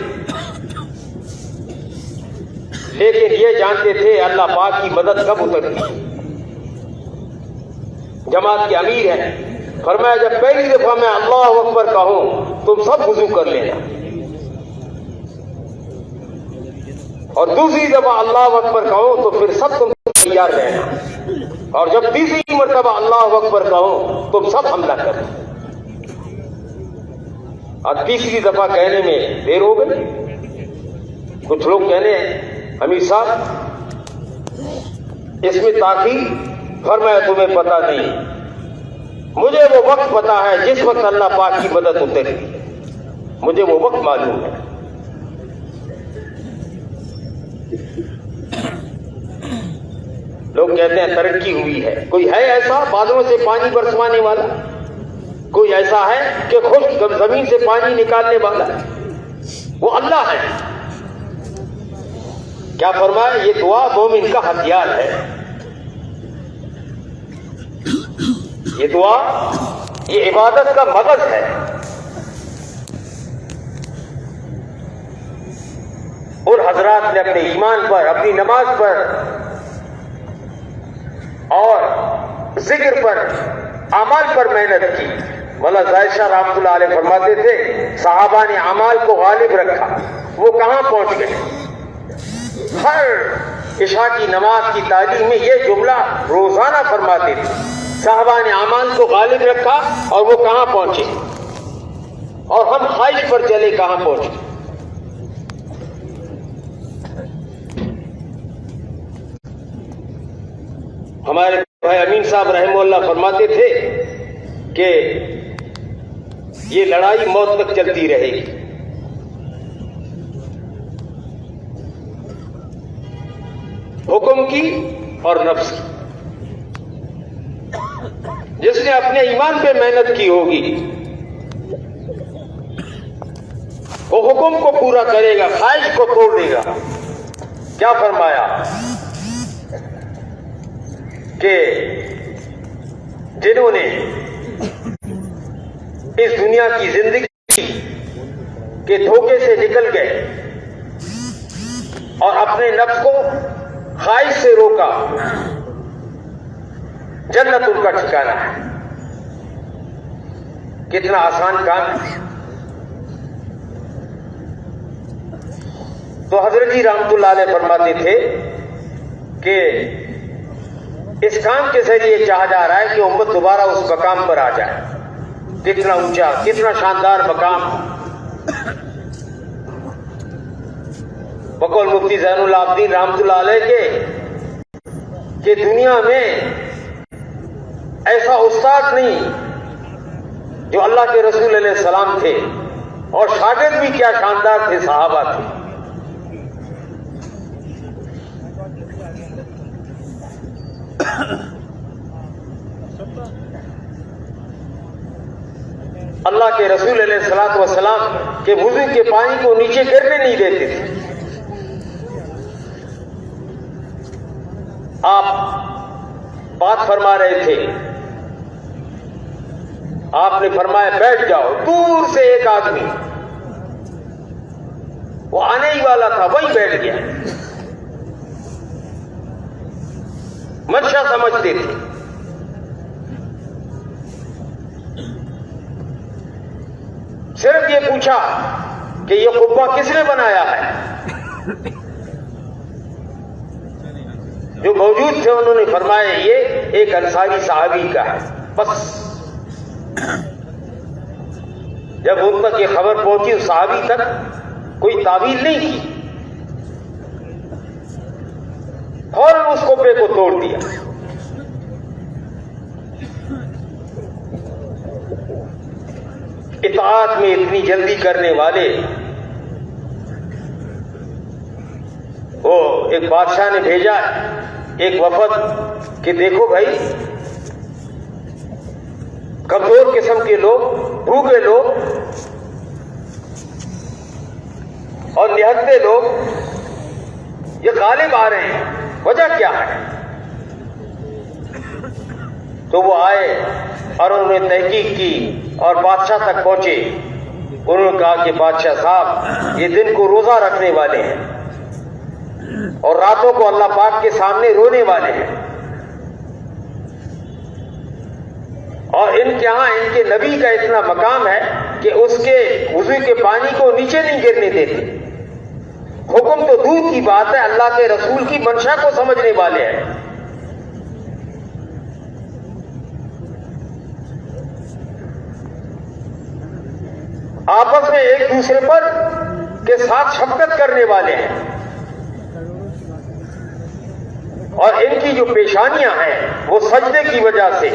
لیکن یہ جانتے تھے اللہ پاک کی مدد کب اترتی. جماعت کے امیر ہیں, فرمایا جب پہلی دفعہ میں اللہ اکبر کہوں تم سب وضو کر لینا, اور دوسری دفعہ اللہ اکبر کہوں تو پھر سب تم تیار رہنا, اور جب تیسری مرتبہ اللہ اکبر کہوں تم سب حملہ کرنا. اور تیسری دفعہ کہنے میں دیر ہو گئی. کچھ لوگ کہنے امیر صاحب اس میں تاخیر. فرمایا تمہیں پتہ نہیں, مجھے وہ وقت پتا ہے جس وقت اللہ پاک کی مدد اتری. مجھے وہ وقت معلوم ہے. لوگ کہتے ہیں ترقی ہوئی ہے. کوئی ہے ایسا بادلوں سے پانی برسوانے والا؟ کوئی ایسا ہے کہ خشک زمین سے پانی نکالنے والا؟ وہ اللہ ہے. کیا فرمایا؟ یہ دعا مومن کا ہتھیار ہے. یہ دعا, یہ عبادت کا مغز ہے. اور حضرات نے اپنے ایمان پر, اپنی نماز پر اور ذکر پر، عمل پر محنت کی۔ مولانا ظاہر شاہ رحمۃ اللہ علیہ فرماتے تھے صحابہ نے اعمال کو غالب رکھا، وہ کہاں پہنچ گئے؟ ہر عشاء کی نماز کی تعلیم میں یہ جملہ روزانہ فرماتے تھے، صحابہ نے اعمال کو غالب رکھا اور وہ کہاں پہنچے، اور ہم خواہش پر چلے کہاں پہنچے۔ ہمارے بھائی امین صاحب رحمہ اللہ فرماتے تھے کہ یہ لڑائی موت تک چلتی رہے گی۔ حکم کی اور نفس کی۔ جس نے اپنے ایمان پہ محنت کی ہوگی وہ حکم کو پورا کرے گا، خواہش کو توڑ دے گا۔ کیا فرمایا کہ جنہوں نے اس دنیا کی زندگی کے دھوکے سے نکل گئے اور اپنے نفس کو خواہش سے روکا، جنت ان کا ٹھکانہ ہے۔ کتنا آسان کام ہے۔ تو حضرت جی رحمۃ اللہ علیہ فرماتے تھے کہ اس کام کے ذریعے چاہا جا رہا ہے کہ امت دوبارہ اس مقام پر آ جائے۔ کتنا اونچا، کتنا شاندار مقام۔ بقول مفتی زین العابدین رحمۃ اللہ علیہ کے کہ دنیا میں ایسا استاد نہیں جو اللہ کے رسول علیہ السلام تھے، اور شاگرد بھی کیا شاندار تھے، صحابہ تھے۔ اللہ کے رسول علیہ الصلوۃ والسلام کے وضو کے پانی کو نیچے گرنے نہیں دیتے تھے۔ آپ بات فرما رہے تھے، آپ نے فرمایا بیٹھ جاؤ۔ دور سے ایک آدمی، وہ آنے ہی والا تھا، وہیں بیٹھ گیا۔ منشا سمجھتے تھے۔ صرف یہ پوچھا کہ یہ قبہ کس نے بنایا ہے؟ جو موجود تھے انہوں نے فرمایا یہ ایک انصاری صحابی کا ہے۔ بس جب ان تک یہ خبر پہنچی، اس صحابی تک کوئی تعویل نہیں کی، فوراً اس قبے کو توڑ دیا۔ اطاعت میں اتنی جلدی کرنے والے، وہ ایک بادشاہ نے بھیجا ایک وفد کہ دیکھو بھائی، کمزور قسم کے لوگ، بھوکے لوگ اور نہتے لوگ یہ غالب آ رہے ہیں، وجہ کیا ہے؟ تو وہ آئے اور انہوں نے تحقیق کی اور بادشاہ تک پہنچے۔ انہوں نے کہا کہ بادشاہ صاحب، یہ دن کو روزہ رکھنے والے ہیں اور راتوں کو اللہ پاک کے سامنے رونے والے ہیں، اور ان کے ہاں ان کے نبی کا اتنا مقام ہے کہ اس کے وضو کے پانی کو نیچے نہیں گرنے دیتے۔ حکم تو دور کی بات ہے، اللہ کے رسول کی منشا کو سمجھنے والے ہیں۔ آپس میں ایک دوسرے پر کے ساتھ شفقت کرنے والے ہیں، اور ان کی جو پیشانیاں ہیں وہ سجدے کی وجہ سے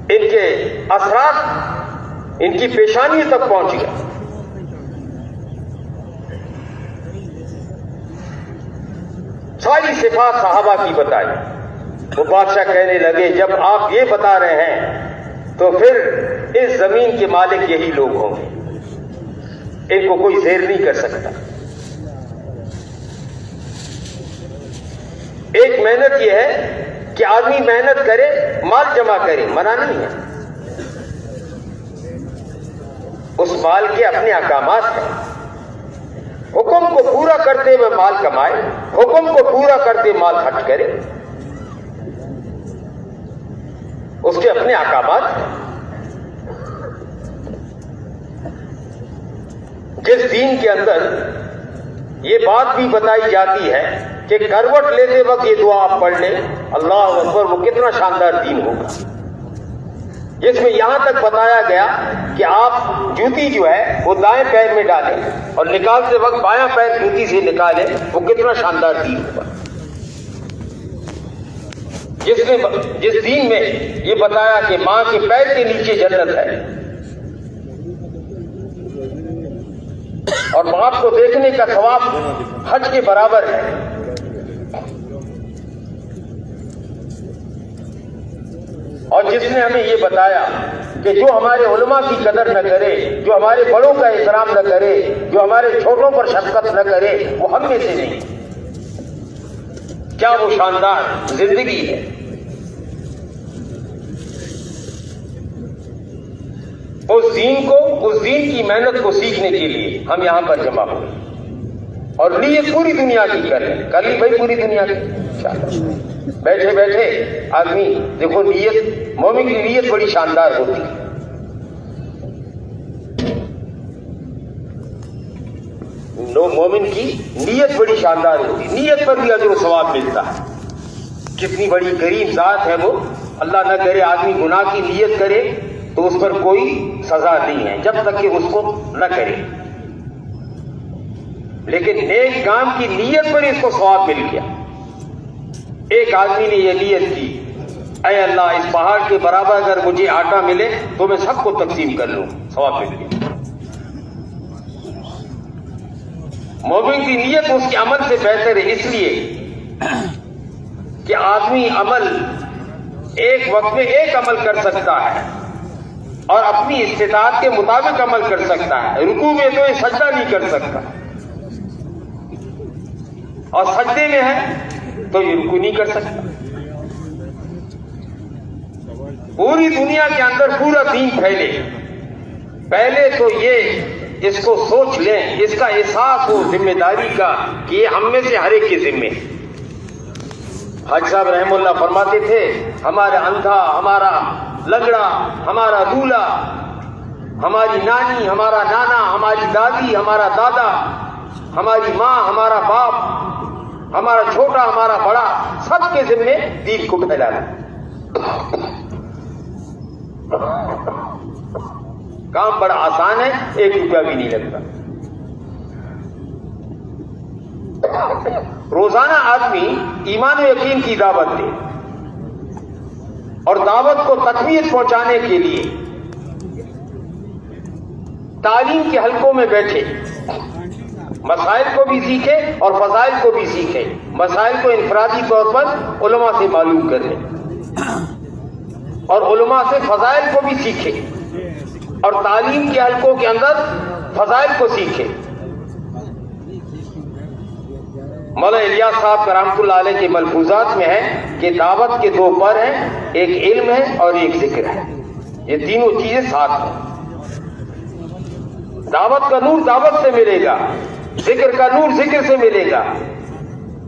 ان کے اثرات ان کی پیشانی تک پہنچ گئے۔ ساری صفات صحابہ کی بتائی۔ وہ بادشاہ کہنے لگے جب آپ یہ بتا رہے ہیں تو پھر اس زمین کے مالک یہی لوگ ہوں گے، ان کو کوئی زیر نہیں کر سکتا۔ ایک محنت یہ ہے کہ آدمی محنت کرے، مال جمع کرے، منع نہیں ہے، اس مال کے اپنے احکامات ہیں۔ حکم کو پورا کرتے ہوئے مال کمائے، حکم کو پورا کرتے مال خرچ کرے۔ اس کے اپنے احکامات ہیں. جس دین کے اندر یہ بات بھی بتائی جاتی ہے کہ کروٹ لیتے وقت یہ دعا آپ پڑھ لیں اللہ اکبر، وہ کتنا شاندار دین ہوگا. جس میں یہاں تک بتایا گیا کہ آپ جوتی جو ہے وہ دائیں پیر میں ڈالیں اور نکالتے وقت بایاں پیر جوتی سے نکالیں، وہ کتنا شاندار دین ہوگا. جس دین میں یہ بتایا کہ ماں کے پیر کے نیچے جنت ہے اور باپ کو دیکھنے کا ثواب حج کے برابر ہے. اور جس نے ہمیں یہ بتایا کہ جو ہمارے علماء کی قدر نہ کرے، جو ہمارے بڑوں کا احترام نہ کرے، جو ہمارے چھوٹوں پر شفقت نہ کرے، وہ ہم میں سے نہیں. کیا وہ شاندار زندگی ہے. اس دین کی محنت کو سیکھنے کے لیے ہم یہاں پر جمع ہوئے اور نیت پوری دنیا کی کریں. کر لی بھائی پوری دنیا کی. بیٹھے بیٹھے آدمی دیکھو، نیت مومن کی نیت بڑی شاندار ہوتی ہے. مومن کی نیت بڑی شاندار ہوتی ہے. نیت پر بھی اجر و ثواب ملتا ہے. کتنی بڑی کریم ذات ہے وہ. اللہ نہ کرے آدمی گناہ کی نیت کرے تو اس پر کوئی سزا نہیں ہے جب تک کہ اس کو نہ کرے، لیکن نیک کام کی نیت پر اس کو ثواب مل گیا. ایک آدمی نے یہ نیت کی، اے اللہ اس پہاڑ کے برابر اگر مجھے آٹا ملے تو میں سب کو تقسیم کر لوں، ثواب مل گیا. مومن کی نیت اس کے عمل سے بہتر ہے، اس لیے کہ آدمی عمل ایک وقت میں ایک عمل کر سکتا ہے اور اپنی استطاعت کے مطابق عمل کر سکتا ہے. رکوع میں تو یہ سجدہ نہیں کر سکتا اور سجدے میں ہے تو یہ رکوع نہیں کر سکتا. پوری دنیا کے اندر پورا دین پھیلے، پہلے تو یہ اس کو سوچ لیں، اس کا احساس ہو ذمہ داری کا کہ یہ ہم میں سے ہر ایک کے ذمے. حاج صاحب رحم اللہ فرماتے تھے، ہمارا اندھا، ہمارا لنگڑا، ہمارا دولہا، ہماری نانی، ہمارا نانا، ہماری دادی، ہمارا دادا، ہماری ماں، ہمارا باپ، ہمارا چھوٹا، ہمارا بڑا، سب کے ذمے دین کو پھیلانا. کام بڑا آسان ہے، 1 روپیہ بھی نہیں لگتا. روزانہ آدمی ایمان و یقین کی دعوت دے اور دعوت کو تقویت پہنچانے کے لیے تعلیم کے حلقوں میں بیٹھے، مسائل کو بھی سیکھے اور فضائل کو بھی سیکھے. مسائل کو انفرادی طور پر علماء سے معلوم کرے اور علماء سے فضائل کو بھی سیکھے اور تعلیم کے حلقوں کے اندر فضائل کو سیکھے. مولانا الیاس صاحب رحمۃ اللہ علیہ کے ملفوظات میں ہے کہ دعوت کے 2 پر ہیں، ایک علم ہے اور ایک ذکر ہے. یہ تینوں چیزیں ساتھ ہیں. دعوت کا نور دعوت سے ملے گا، ذکر کا نور ذکر سے ملے گا،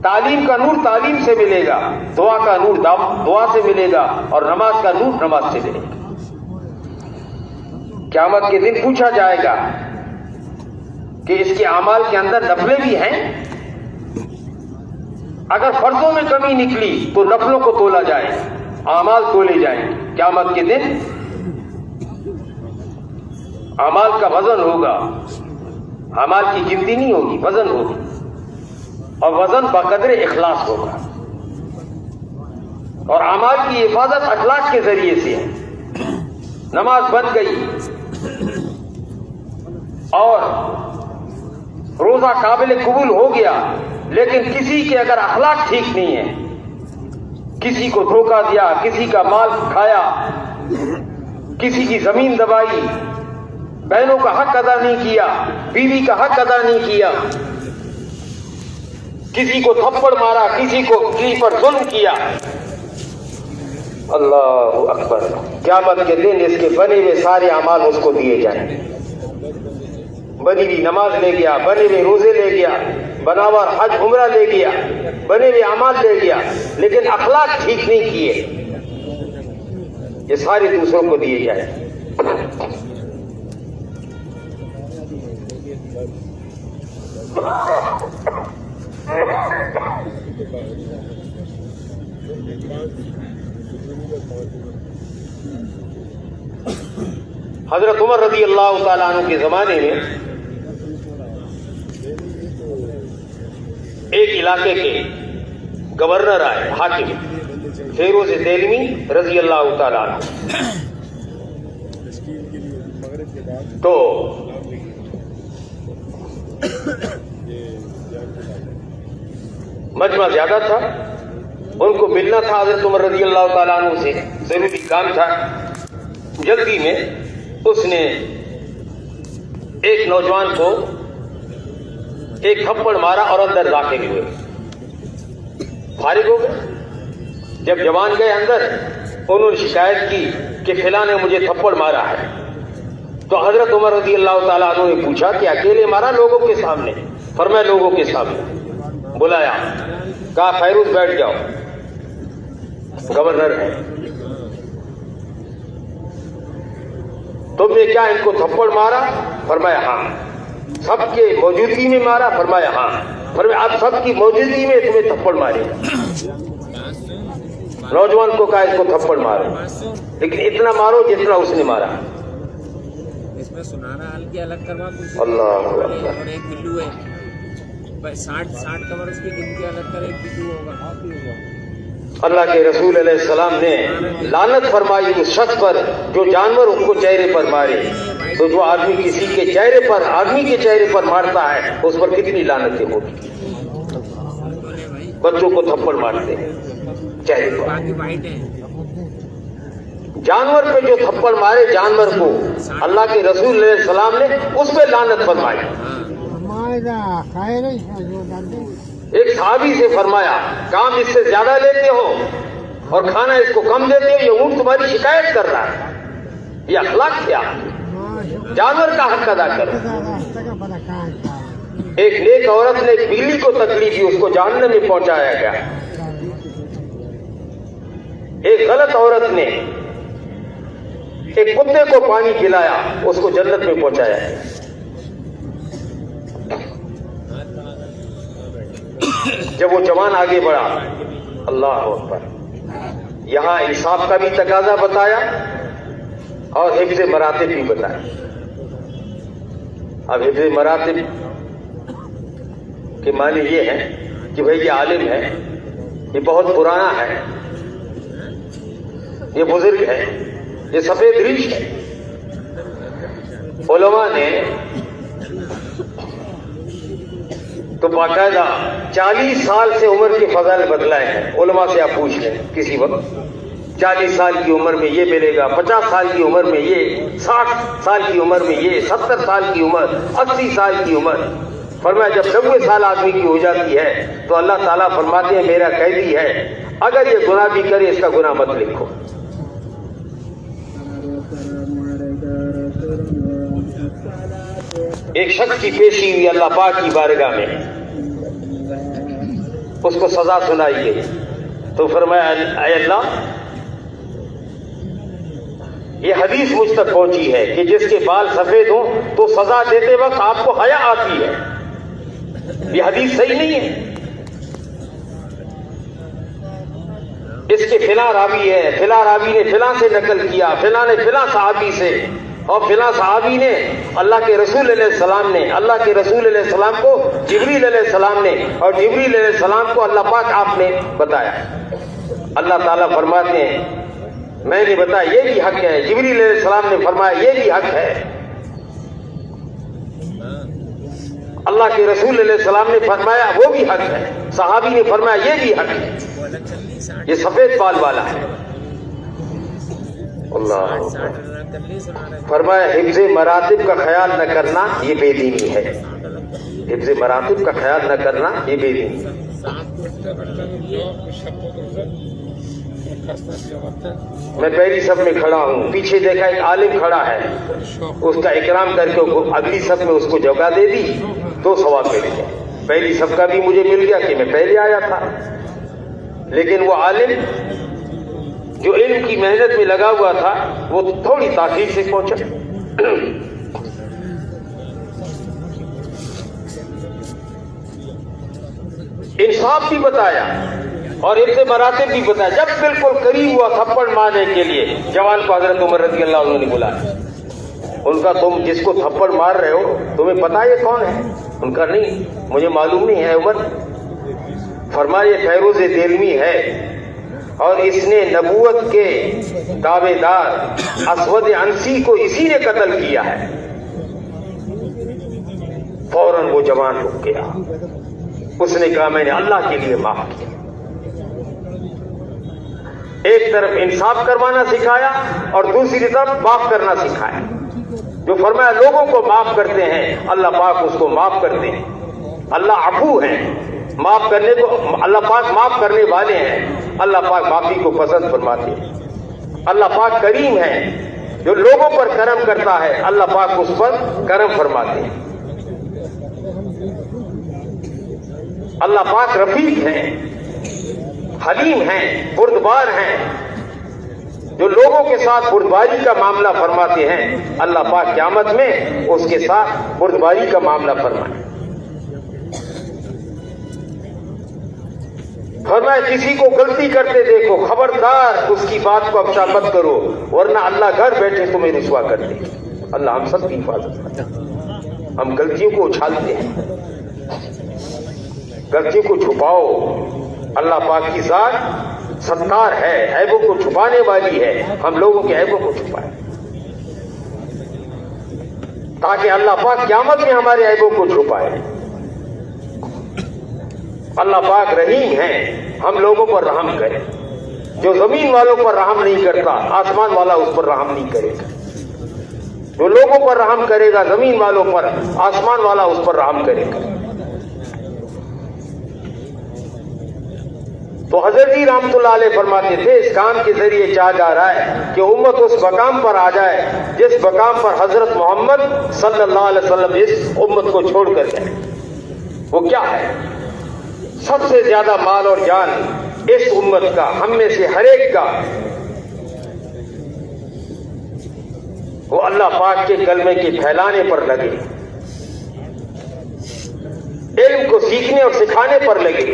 تعلیم کا نور تعلیم سے ملے گا، دعا کا نور دعا سے ملے گا اور نماز کا نور نماز سے ملے گا. قیامت کے دن پوچھا جائے گا کہ اس کے اعمال کے اندر نفلیں بھی ہیں. اگر فرضوں میں کمی نکلی تو نفلوں کو تولا جائے، اعمال تولے جائیں. قیامت کے دن اعمال کا وزن ہوگا. اعمال کی گنتی نہیں ہوگی، وزن ہوگی اور وزن بقدر اخلاص ہوگا. اور اعمال کی حفاظت اخلاص کے ذریعے سے ہے. نماز بن گئی اور روزہ قابل قبول ہو گیا، لیکن کسی کے اگر اخلاق ٹھیک نہیں ہے، کسی کو دھوکہ دیا، کسی کا مال کھایا، کسی کی زمین دبائی، بہنوں کا حق ادا نہیں کیا، بیوی کا حق ادا نہیں کیا، کسی کو تھپڑ مارا، کسی پر ظلم کیا، اللہ اکبر، قیامت کے دن اس کے بنے ہوئے سارے اعمال اس کو دیے جائیں. بنی ہوئی نماز لے گیا، بنے ہوئے روزے لے گیا، بنا ہوا حج عمرہ لے گیا، بنے ہوئے اعمال لے گیا، لیکن اخلاق ٹھیک نہیں کیے. یہ سارے دوسروں کو دیے جائیں. حضرت عمر رضی اللہ تعالیٰ عنہ کے زمانے میں ایک علاقے کے گورنر آئے, حاکم فیروز دیلمی رضی اللہ تعالیٰ عنہ. تو مجمع زیادہ تھا, ان کو ملنا تھا حضرت عمر رضی اللہ تعالیٰ عنہ سے, ضروری کام تھا. جلدی میں اس نے ایک نوجوان کو ایک تھپڑ مارا اور اندر داخل ہوئے. فارغ ہو گئے. جب جوان گئے اندر, انہوں نے شکایت کی کہ فلاں نے مجھے تھپڑ مارا ہے. تو حضرت عمر رضی اللہ تعالیٰ عنہ نے پوچھا کہ اکیلے مارا لوگوں کے سامنے؟ فرمایا لوگوں کے سامنے. بلایا, کہا فیروز بیٹھ جاؤ, گورنر ہے. تم نے کیا ان کو تھپڑ مارا؟ فرمایا ہاں. سب کے موجودگی میں مارا؟ فرمایا ہاں. فرمایا آپ سب کی موجودگی میں تمہیں تھپڑ مارے. نوجوان کو کہا اس کو تھپڑ مارو, لیکن اتنا مارو جتنا اس نے مارا. اس میں سنانا حل کی الگ کروا, اللہ اور ایک بلو ہے 60 کمر اس کی گنتی الگ کر, ایک بلو ہوگا. اللہ کے رسول علیہ السلام نے لعنت فرمائی اس شخص پر جو جانور اس کو چہرے پر مارے. تو جو آدمی کسی کے چہرے پر, آدمی کے چہرے پر مارتا ہے اس پر کتنی لعنتیں ہوتی. بچوں کو تھپڑ مارتے ہیں چہرے پر. جانور پہ جو تھپڑ مارے جانور کو, اللہ کے رسول علیہ السلام نے اس پہ لعنت فرمائی. ایک صحابی سے فرمایا کام اس سے زیادہ لیتے ہو اور کھانا اس کو کم دیتے ہو, یہ اونٹ تمہاری شکایت کر رہا ہے. یہ اخلاق کیا؟ جانور کا حق ادا کرو. ایک نیک عورت نے ایک بلی کو تکلیف دی, اس کو جہنم میں پہنچایا گیا. ایک غلط عورت نے ایک کتے کو پانی پلایا, اس کو جنت میں پہنچایا گیا. جب وہ جوان آگے بڑھا, اللہ اکبر, یہاں انصاف کا بھی تقاضا بتایا اور حفظ مراتب بھی بتایا. اب حفظ مراتب کے معنی یہ ہے کہ بھئی یہ عالم ہے, یہ بہت پرانا ہے, یہ بزرگ ہے, یہ سفید ریش ہے. علماء نے تو باقاعدہ 40 سال سے عمر کے فضائل بدلائے ہیں. علماء سے آپ پوچھ لیں کسی وقت, 40 سال کی عمر میں یہ ملے گا, 50 سال کی عمر میں یہ, 60 سال کی عمر میں یہ, 70 سال کی عمر, 80 سال کی عمر. فرمایا جب 90 سال آدمی کی ہو جاتی ہے تو اللہ تعالیٰ فرماتے ہیں میرا قیدی ہے, اگر یہ گناہ بھی کرے اس کا گناہ مت لکھو. ایک شخص کی پیشی ہوئی اللہ پاک کی بارگاہ میں, اس کو سزا سنائی گئی. تو فرمایا اے اللہ, یہ حدیث مجھ تک پہنچی ہے کہ جس کے بال سفید ہوں تو سزا دیتے وقت آپ کو حیا آتی ہے. یہ حدیث صحیح نہیں ہے. اس کے فلاں راوی ہے, فلاں راوی نے فلاں سے نقل کیا, فلاں نے فلاں صحابی سے, اور فلاں صحابی نے اللہ کے رسول علیہ السلام نے, اللہ کے رسول علیہ السلام کو جبریل علیہ السلام نے, اور جبریل علیہ السلام کو اللہ پاک آپ نے بتایا. اللہ تعالیٰ فرماتے ہیں میں نے بتایا یہ بھی حق ہے, جبریل علیہ السلام نے فرمایا یہ بھی حق ہے, اللہ کے رسول علیہ السلام نے فرمایا وہ بھی حق ہے, صحابی نے فرمایا یہ بھی حق ہے. یہ سفید بال والا ہے. اللہ فرمایا حفظ مراتب کا خیال نہ کرنا یہ بے دینی ہے. حفظ مراتب کا خیال نہ کرنا یہ بے دینی ہے. میں پہلی صف میں کھڑا ہوں, پیچھے دیکھا ایک عالم کھڑا ہے, اس کا اکرام کر کے اگلی صف میں اس کو جگہ دے دی تو ثواب مل گیا. پہلی صف کا بھی مجھے مل گیا کہ میں پہلے آیا تھا, لیکن وہ عالم جو علم کی محنت میں لگا ہوا تھا وہ تھوڑی تاخیر سے پہنچا. انصاف بھی بتایا اور ابن مراتب بھی بتایا. جب بالکل قریب ہوا تھپڑ مارنے کے لیے جوان کو حضرت عمر رضی اللہ عنہ نے بلایا. ان کا تم جس کو تھپڑ مار رہے ہو تمہیں پتا یہ کون ہے؟ ان کا نہیں مجھے معلوم نہیں ہے عمر. فرمایا یہ فیروز دیلمی ہے اور اس نے نبوت کے دعوے دار اسود عنسی کو اسی نے قتل کیا ہے. فوراً وہ جوان رک گیا. اس نے کہا میں نے اللہ کے لیے معاف کیا. ایک طرف انصاف کروانا سکھایا اور دوسری طرف معاف کرنا سکھایا. جو فرمایا لوگوں کو معاف کرتے ہیں اللہ پاک اس کو معاف کرتے ہیں. اللہ عفو ہے, معاف کرنے کو اللہ پاک معاف کرنے والے ہیں. اللہ پاک معافی کو پسند فرماتے ہیں. اللہ پاک کریم ہے, جو لوگوں پر کرم کرتا ہے اللہ پاک اس پر کرم فرماتے ہیں. اللہ پاک رفیق ہیں, حلیم ہیں, بردبار ہیں. جو لوگوں کے ساتھ بردباری کا معاملہ فرماتے ہیں اللہ پاک قیامت میں اس کے ساتھ بردباری کا معاملہ فرمائے. فرمایا کسی کو غلطی کرتے دیکھو خبردار اس کی بات کو افشا مت کرو ورنہ اللہ گھر بیٹھے تمہیں رسوا کر دے. اللہ ہم سب کی حفاظت کرتا ہے. ہم غلطیوں کو اچھالتے ہیں, غلطیوں کو چھپاؤ. اللہ پاک کی ذات ستار ہے, عیبوں کو چھپانے والی ہے. ہم لوگوں کے عیبوں کو چھپائیں تاکہ اللہ پاک قیامت میں ہمارے عیبوں کو چھپائے. اللہ پاک رحیم ہے, ہم لوگوں پر رحم کرے. جو زمین والوں پر رحم نہیں کرتا آسمان والا اس پر رحم نہیں کرے گا. جو لوگوں پر رحم کرے گا زمین والوں پر آسمان والا اس پر رحم کرے گا. تو حضرت جی رحمۃ اللہ علیہ فرماتے تھے اس کام کے ذریعے چاہا جا رہا ہے کہ امت اس مقام پر آ جائے جس مقام پر حضرت محمد صلی اللہ علیہ وسلم اس امت کو چھوڑ کر گئے. وہ کیا ہے؟ سب سے زیادہ مال اور جان اس امت کا, ہم میں سے ہر ایک کا, وہ اللہ پاک کے کلمے کے پھیلانے پر لگے, علم کو سیکھنے اور سکھانے پر لگے,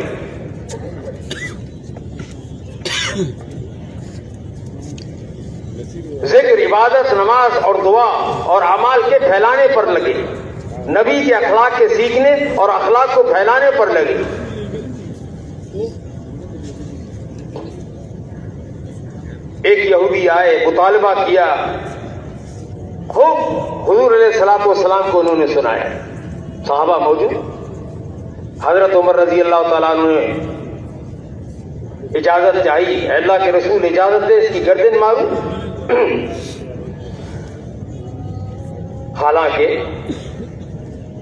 ذکر, عبادت, نماز اور دعا اور اعمال کے پھیلانے پر لگے, نبی کے اخلاق کے سیکھنے اور اخلاق کو پھیلانے پر لگے. ایک یہودی آئے, مطالبہ کیا, خوب حضور علیہ الصلوۃ والسلام کو انہوں نے سنایا. صحابہ موجود, حضرت عمر رضی اللہ تعالیٰ عنہ نے اجازت چاہیے. اللہ کے رسول اجازت دے, اس کی گردن مارو. حالانکہ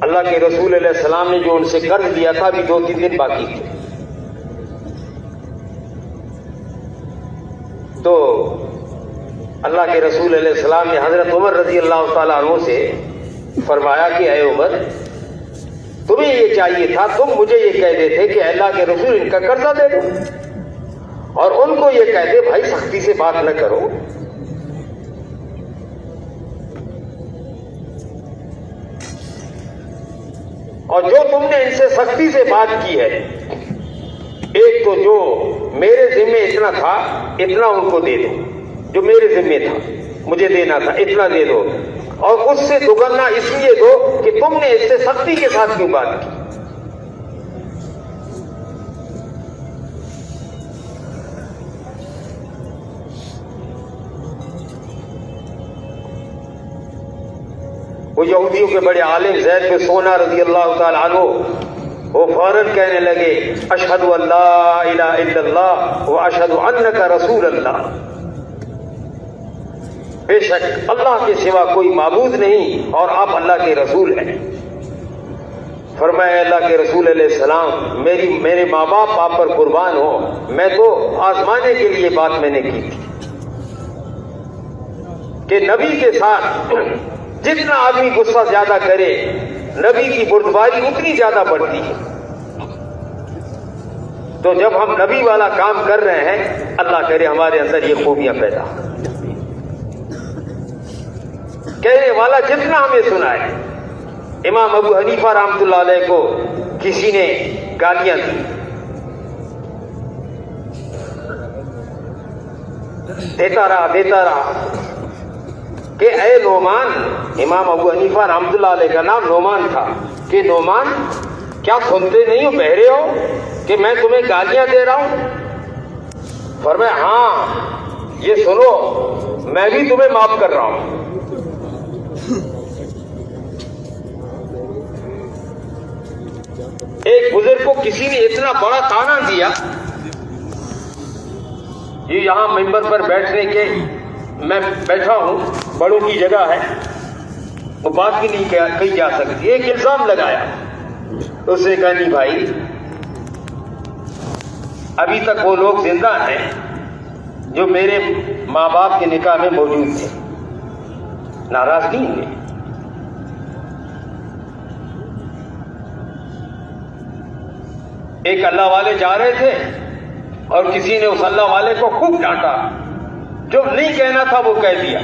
اللہ کے رسول علیہ السلام نے جو ان سے قرض لیا تھا ابھی 2-3 دن باقی تھے. تو اللہ کے رسول علیہ السلام نے حضرت عمر رضی اللہ تعالیٰ عنہ سے فرمایا کہ اے عمر, تمہیں یہ چاہیے تھا, تم مجھے یہ کہہ دیتے کہ اللہ کے رسول ان کا قرضہ دے دو, اور ان کو یہ کہتے بھائی سختی سے بات نہ کرو. اور جو تم نے ان سے سختی سے بات کی ہے, ایک تو جو میرے ذمے اتنا تھا اتنا ان کو دے دو, جو میرے ذمے تھا مجھے دینا تھا اتنا دے دو, اور اس سے دوگنا اس لیے دو کہ تم نے اس سے سختی کے ساتھ کیوں بات کی. وہ یہودیوں کے بڑے عالم زید بن سونا رضی اللہ تعالی عنہ وہ فوراً کہنے لگے اشہد ان لا الہ الا اللہ واشہد انک رسول اللہ. بے شک اللہ کے سوا کوئی معبود نہیں اور آپ اللہ کے رسول ہیں. فرمایا اللہ کے رسول علیہ السلام میرے ماں باپ آپ پر قربان ہو, میں تو آزمانے کے لیے بات میں نے کی تھی کہ نبی کے ساتھ جتنا آدمی غصہ زیادہ کرے نبی کی بردباری اتنی زیادہ بڑھتی ہے. تو جب ہم نبی والا کام کر رہے ہیں اللہ کرے ہمارے اندر یہ خوبیاں پیدا ہوں۔ کہنے والا جتنا ہمیں سنا ہے، امام ابو حنیفہ رحمۃ اللہ علیہ کو کسی نے گالیاں دی، دیتا رہا کہ اے نعمان، امام ابو حنیفہ رحمۃ اللہ علیہ کا نام نعمان تھا، کہ نعمان کیا سنتے نہیں ہو، بہرے ہو کہ میں تمہیں گالیاں دے رہا ہوں؟ فرمایا ہاں یہ سنو، میں بھی تمہیں معاف کر رہا ہوں۔ ایک بزرگ کو کسی نے اتنا بڑا طعنہ دیا، یہ یہاں ممبر پر بیٹھنے کے میں بیٹھا ہوں، بڑوں کی جگہ ہے، وہ بات بھی نہیں کہی جا سکتی، ایک الزام لگایا، اس نے کہا نہیں بھائی، ابھی تک وہ لوگ زندہ ہیں جو میرے ماں باپ کے نکاح میں موجود تھے، ناراض نہیں ہوئے۔ ایک اللہ والے جا رہے تھے اور کسی نے اس اللہ والے کو خوب ڈانٹا، جو نہیں کہنا تھا وہ کہہ دیا۔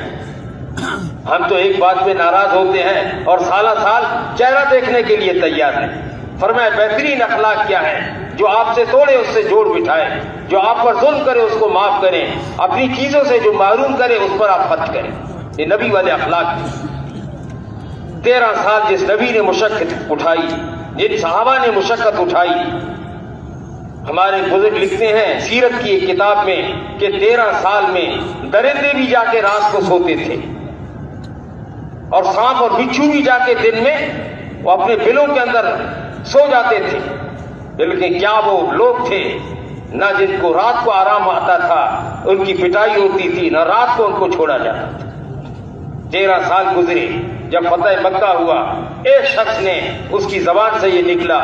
ہم تو ایک بات پہ ناراض ہوتے ہیں اور سالہ سال چہرہ دیکھنے کے لیے تیار ہیں۔ فرمایا بہترین اخلاق کیا ہے؟ جو آپ سے توڑے اس سے جوڑ بٹھائے، جو آپ پر ظلم کرے اس کو معاف کریں، اپنی چیزوں سے جو محروم کرے اس پر آپ خرچ کریں۔ یہ نبی والے اخلاق ہیں۔ 13 سال جس نبی نے مشقت اٹھائی، جن صحابہ نے مشقت اٹھائی، ہمارے بزرگ لکھتے ہیں سیرت کی ایک کتاب میں کہ 13 سال میں درندے بھی جا کے رات کو سوتے تھے، اور سانپ اور بچھو بھی جا کے دن میں وہ اپنے بلوں کے اندر سو جاتے تھے۔ بلکہ کیا وہ لوگ تھے نہ جن کو رات کو آرام آتا تھا، ان کی پٹائی ہوتی تھی، نہ رات کو ان کو چھوڑا جاتا تھا۔ 13 سال گزرے، جب فتح مکہ ہوا، ایک شخص نے اس کی زبان سے یہ نکلا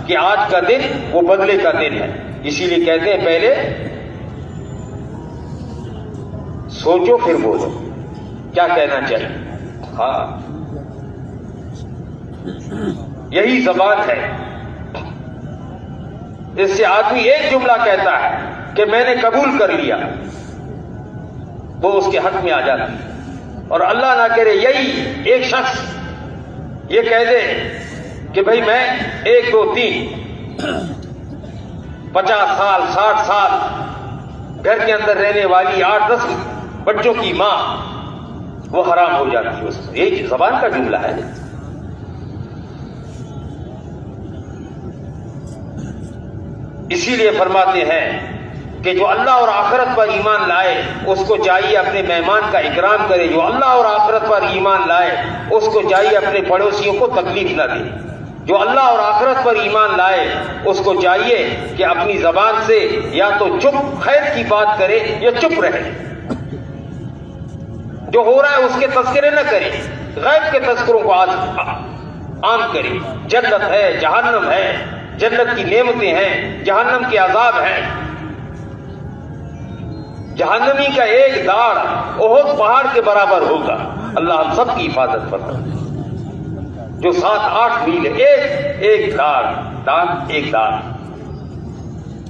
کہ آج کا دن وہ بدلے کا دن ہے۔ اسی لیے کہتے ہیں پہلے سوچو پھر بولو، کیا کہنا چاہیے۔ ہاں یہی زبان ہے، اس سے آدمی ایک جملہ کہتا ہے کہ میں نے قبول کر لیا، وہ اس کے حق میں آ جاتی ہے۔ اور اللہ نہ کرے یہی ایک شخص یہ کہہ دے کہ بھئی میں 1 2 3 50 سال 60 سال گھر کے اندر رہنے والی 8 10 بچوں کی ماں، وہ حرام ہو جاتی ہے۔ یہی زبان کا جملہ ہے۔ اسی لیے فرماتے ہیں کہ جو اللہ اور آخرت پر ایمان لائے اس کو چاہیے اپنے مہمان کا اکرام کرے، جو اللہ اور آخرت پر ایمان لائے اس کو چاہیے اپنے پڑوسیوں کو تکلیف نہ دے، جو اللہ اور آخرت پر ایمان لائے اس کو چاہیے کہ اپنی زبان سے یا تو چپ خیر کی بات کرے یا چپ رہے، جو ہو رہا ہے اس کے تذکرے نہ کرے، غیب کے تذکروں کو عام کرے۔ جنت ہے، جہنم ہے، جنت کی نعمتیں ہیں، جہنم کے عذاب ہیں۔ جہنمی کا ایک داڑ احد پہاڑ کے برابر ہوگا۔ اللہ ہم سب کی حفاظت فرمائے۔ جو 7-8 میل ایک داڑ ایک داڑ،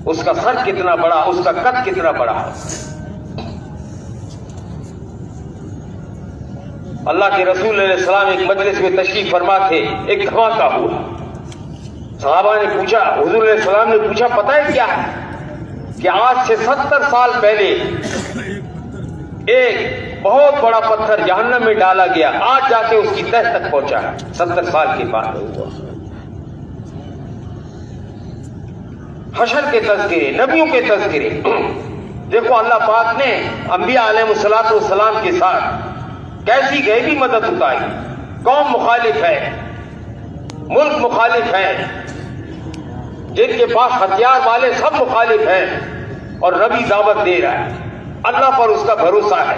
اس کا سر کتنا بڑا، اس کا قد کتنا بڑا ہے۔ اللہ کے رسول علیہ السلام ایک مجلس میں تشریف فرما تھے، ایک دھماکہ ہوا۔ صحابہ نے پوچھا، حضور علیہ السلام نے پوچھا پتہ ہے کیا ہے؟ کہ آج سے 70 سال پہلے ایک بہت بڑا پتھر جہنم میں ڈالا گیا، آج جا کے اس کی تہ تک پہنچا ہے، 70 سال کے بعد ہوا۔ حشر کے تذکرے، نبیوں کے تذکرے، دیکھو اللہ پاک نے انبیاء علیہ السلام کے ساتھ کیسی غیبی مدد اتاری۔ قوم مخالف ہے، ملک مخالف ہے، جن کے پاس ہتھیار والے سب مخالف ہیں، اور نبی دعوت دے رہا ہے، اللہ پر اس کا بھروسہ ہے۔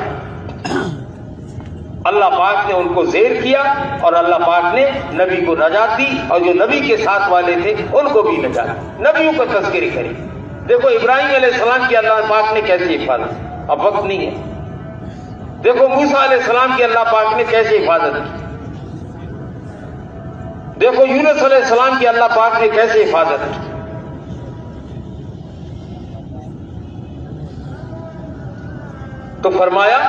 اللہ پاک نے ان کو زیر کیا اور اللہ پاک نے نبی کو نجات دی، اور جو نبی کے ساتھ والے تھے ان کو بھی نجات دی۔ نبیوں کا تذکرے کریں۔ دیکھو ابراہیم علیہ السلام کی اللہ پاک نے کیسی حفاظت، اب وقت نہیں ہے۔ دیکھو موسیٰ علیہ السلام کی اللہ پاک نے کیسی حفاظت کی۔ دیکھو یونس علیہ السلام کی اللہ پاک نے کیسے حفاظت کی۔ تو فرمایا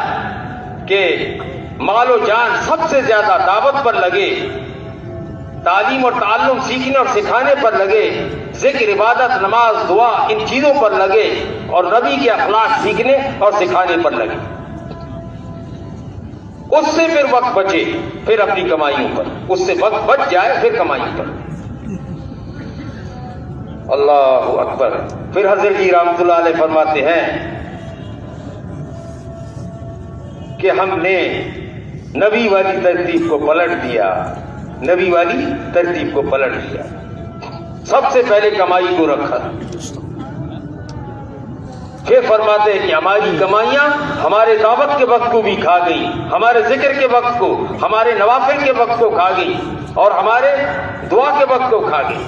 کہ مال و جان سب سے زیادہ دعوت پر لگے، تعلیم اور تعلم سیکھنے اور سکھانے پر لگے، ذکر، عبادت، نماز، دعا ان چیزوں پر لگے، اور نبی کے اخلاق سیکھنے اور سکھانے پر لگے۔ اس سے پھر وقت بچے پھر اپنی کمائیوں پر، اس سے وقت بچ جائے پھر کمائیوں پر۔ اللہ اکبر۔ پھر حضرت جی رحمۃ اللہ علیہ فرماتے ہیں کہ ہم نے نبی والی ترتیب کو پلٹ دیا، نبی والی ترتیب کو پلٹ دیا، سب سے پہلے کمائی کو رکھا۔ پھر فرماتے ہیں کہ ہماری کمائیاں ہمارے دعوت کے وقت کو بھی کھا گئی، ہمارے ذکر کے وقت کو، ہمارے نوافل کے وقت کو کھا گئی، اور ہمارے دعا کے وقت کو کھا گئی۔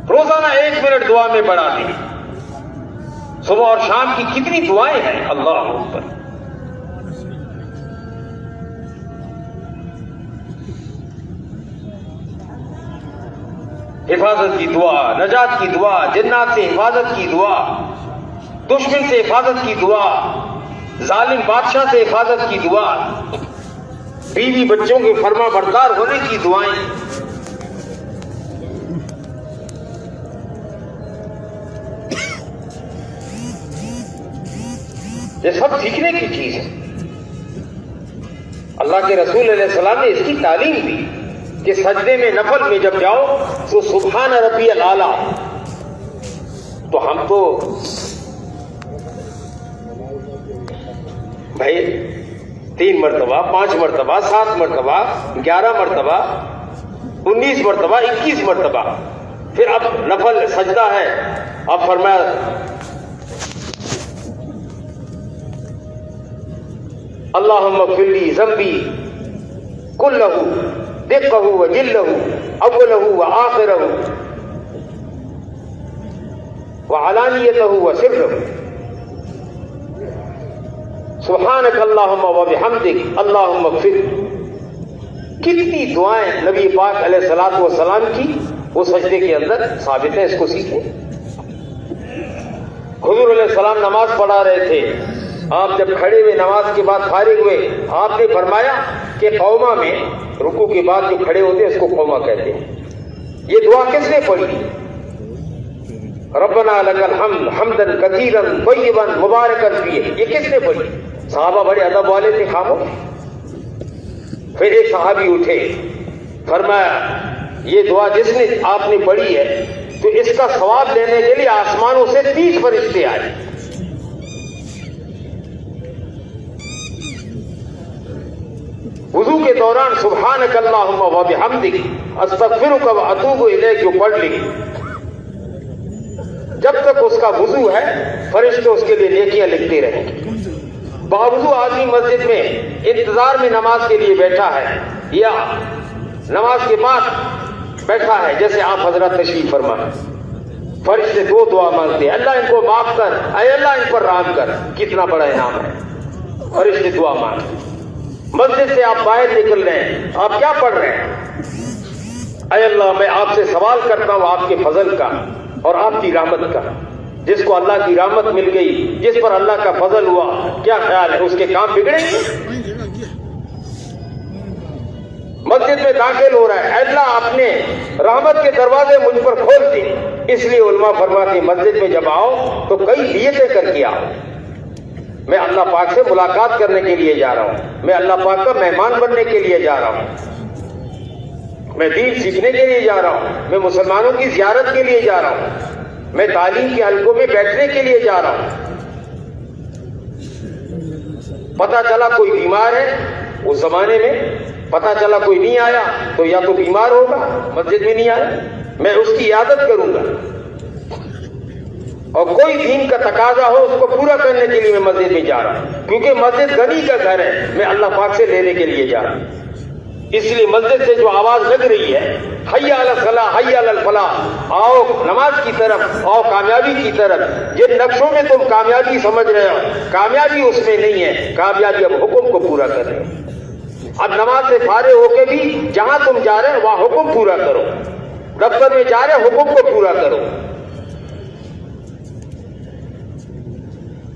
روزانہ 1 منٹ دعا میں بڑھا دیں۔ صبح اور شام کی کتنی دعائیں ہیں، اللہ اکبر۔ حفاظت کی دعا، نجات کی دعا، جنات سے حفاظت کی دعا، دشمن سے حفاظت کی دعا، ظالم بادشاہ سے حفاظت کی دعا، بیوی بچوں کے فرما بردار ہونے کی دعائیں۔ یہ سب سیکھنے کی چیز ہے۔ اللہ کے رسول علیہ السلام نے اس کی تعلیم دی کہ سجدے میں نفل میں جب جاؤ تو سبحان ربی الاعلیٰ، تو ہم تو بھائی 3 مرتبہ، 5 مرتبہ، 7 مرتبہ، 11 مرتبہ، 19 مرتبہ، 21 مرتبہ، پھر اب نفل سجدہ ہے، اب فرمایا اللہم اغفر لی ذنبی کلہ دقہ وجلہ اولہ وآخرہ وعلانیتہ وسرہ سبحانک اللہم وبحمدک اللہم اغفر۔ کتنی دعائیں نبی پاک علیہ الصلوۃ والسلام کی وہ سجدے کے اندر ثابت ہیں، اس کو سیکھیں۔ حضور علیہ السلام نماز پڑھا رہے تھے، آپ جب کھڑے ہوئے نماز کے بعد فارغ ہوئے، آپ نے فرمایا کہ قوما میں رکوع کے بعد جو کھڑے ہوتے ہیں اس کو قوما کہتے ہیں۔ یہ دعا کس نے پڑھی؟ ربنا لک الحمد حمدا کثیرا طیبا مبارکا فیہ، یہ کس نے پڑھی؟ صحابہ بڑے ادب والے تھے، خاموش۔ پھر ایک صحابی اٹھے، فرمایا یہ دعا جس نے آپ نے پڑھی ہے تو اس کا ثواب لینے کے لیے آسمانوں سے 30 فرشتے آئے۔ وضو کے دوران سبحانک اللہم وبحمدک استغفرک واتوب الیک جو پڑھ لی، جب تک اس کا وضو ہے فرشتے اس کے لیے نیکیاں لکھتے رہیں گے۔ باوضو آدمی مسجد میں انتظار میں نماز کے لیے بیٹھا ہے یا نماز کے بعد بیٹھا ہے، جیسے آپ حضرات تشریف فرما، فرشتے 2 دعا مانگتے ہیں، اللہ ان کو معاف کر، اے اللہ ان پر رحم کر۔ کتنا بڑا انعام ہے، فرشتے دعا مانگتے۔ مسجد سے آپ باہر نکل رہے ہیں، آپ کیا پڑھ رہے ہیں؟ اے اللہ میں آپ سے سوال کرتا ہوں آپ کے فضل کا اور آپ کی رحمت کا۔ جس کو اللہ کی رحمت مل گئی، جس پر اللہ کا فضل ہوا، کیا خیال ہے اس کے کام بگڑیں گے؟ مسجد میں داخل ہو رہا ہے، اے اللہ آپ نے رحمت کے دروازے مجھ پر کھول دیے۔ اس لیے علماء فرماتے ہیں مسجد میں جب آؤ تو کئی نیتیں کر کے آؤ۔ میں اللہ پاک سے ملاقات کرنے کے لیے جا رہا ہوں، میں اللہ پاک کا مہمان بننے کے لیے جا رہا ہوں، میں دین سیکھنے کے لیے جا رہا ہوں، میں مسلمانوں کی زیارت کے لیے جا رہا ہوں، میں تعلیم کے حلقوں میں بیٹھنے کے لیے جا رہا ہوں۔ پتہ چلا کوئی بیمار ہے، اس زمانے میں پتہ چلا کوئی نہیں آیا تو یا تو بیمار ہوگا، مسجد میں نہیں آیا، میں اس کی عیادت کروں گا، اور کوئی دین کا تقاضا ہو اس کو پورا کرنے کے لیے میں مسجد میں جا رہا ہوں، کیونکہ مسجد غنی کا گھر ہے، میں اللہ پاک سے لینے کے لیے جا رہا ہوں۔ اس لیے مسجد سے جو آواز لگ رہی ہے حی علی الصلاۃ حی علی الفلاح، آؤ نماز کی طرف، آؤ کامیابی کی طرف، جن نقشوں میں تم کامیابی سمجھ رہے ہو کامیابی اس میں نہیں ہے، کامیابی اب حکم کو پورا کر رہے ہو۔ اب نماز سے فارغ ہو کے بھی جہاں تم جا رہے ہو وہاں حکم پورا کرو، دفتر میں جا رہے حکم کو پورا کرو۔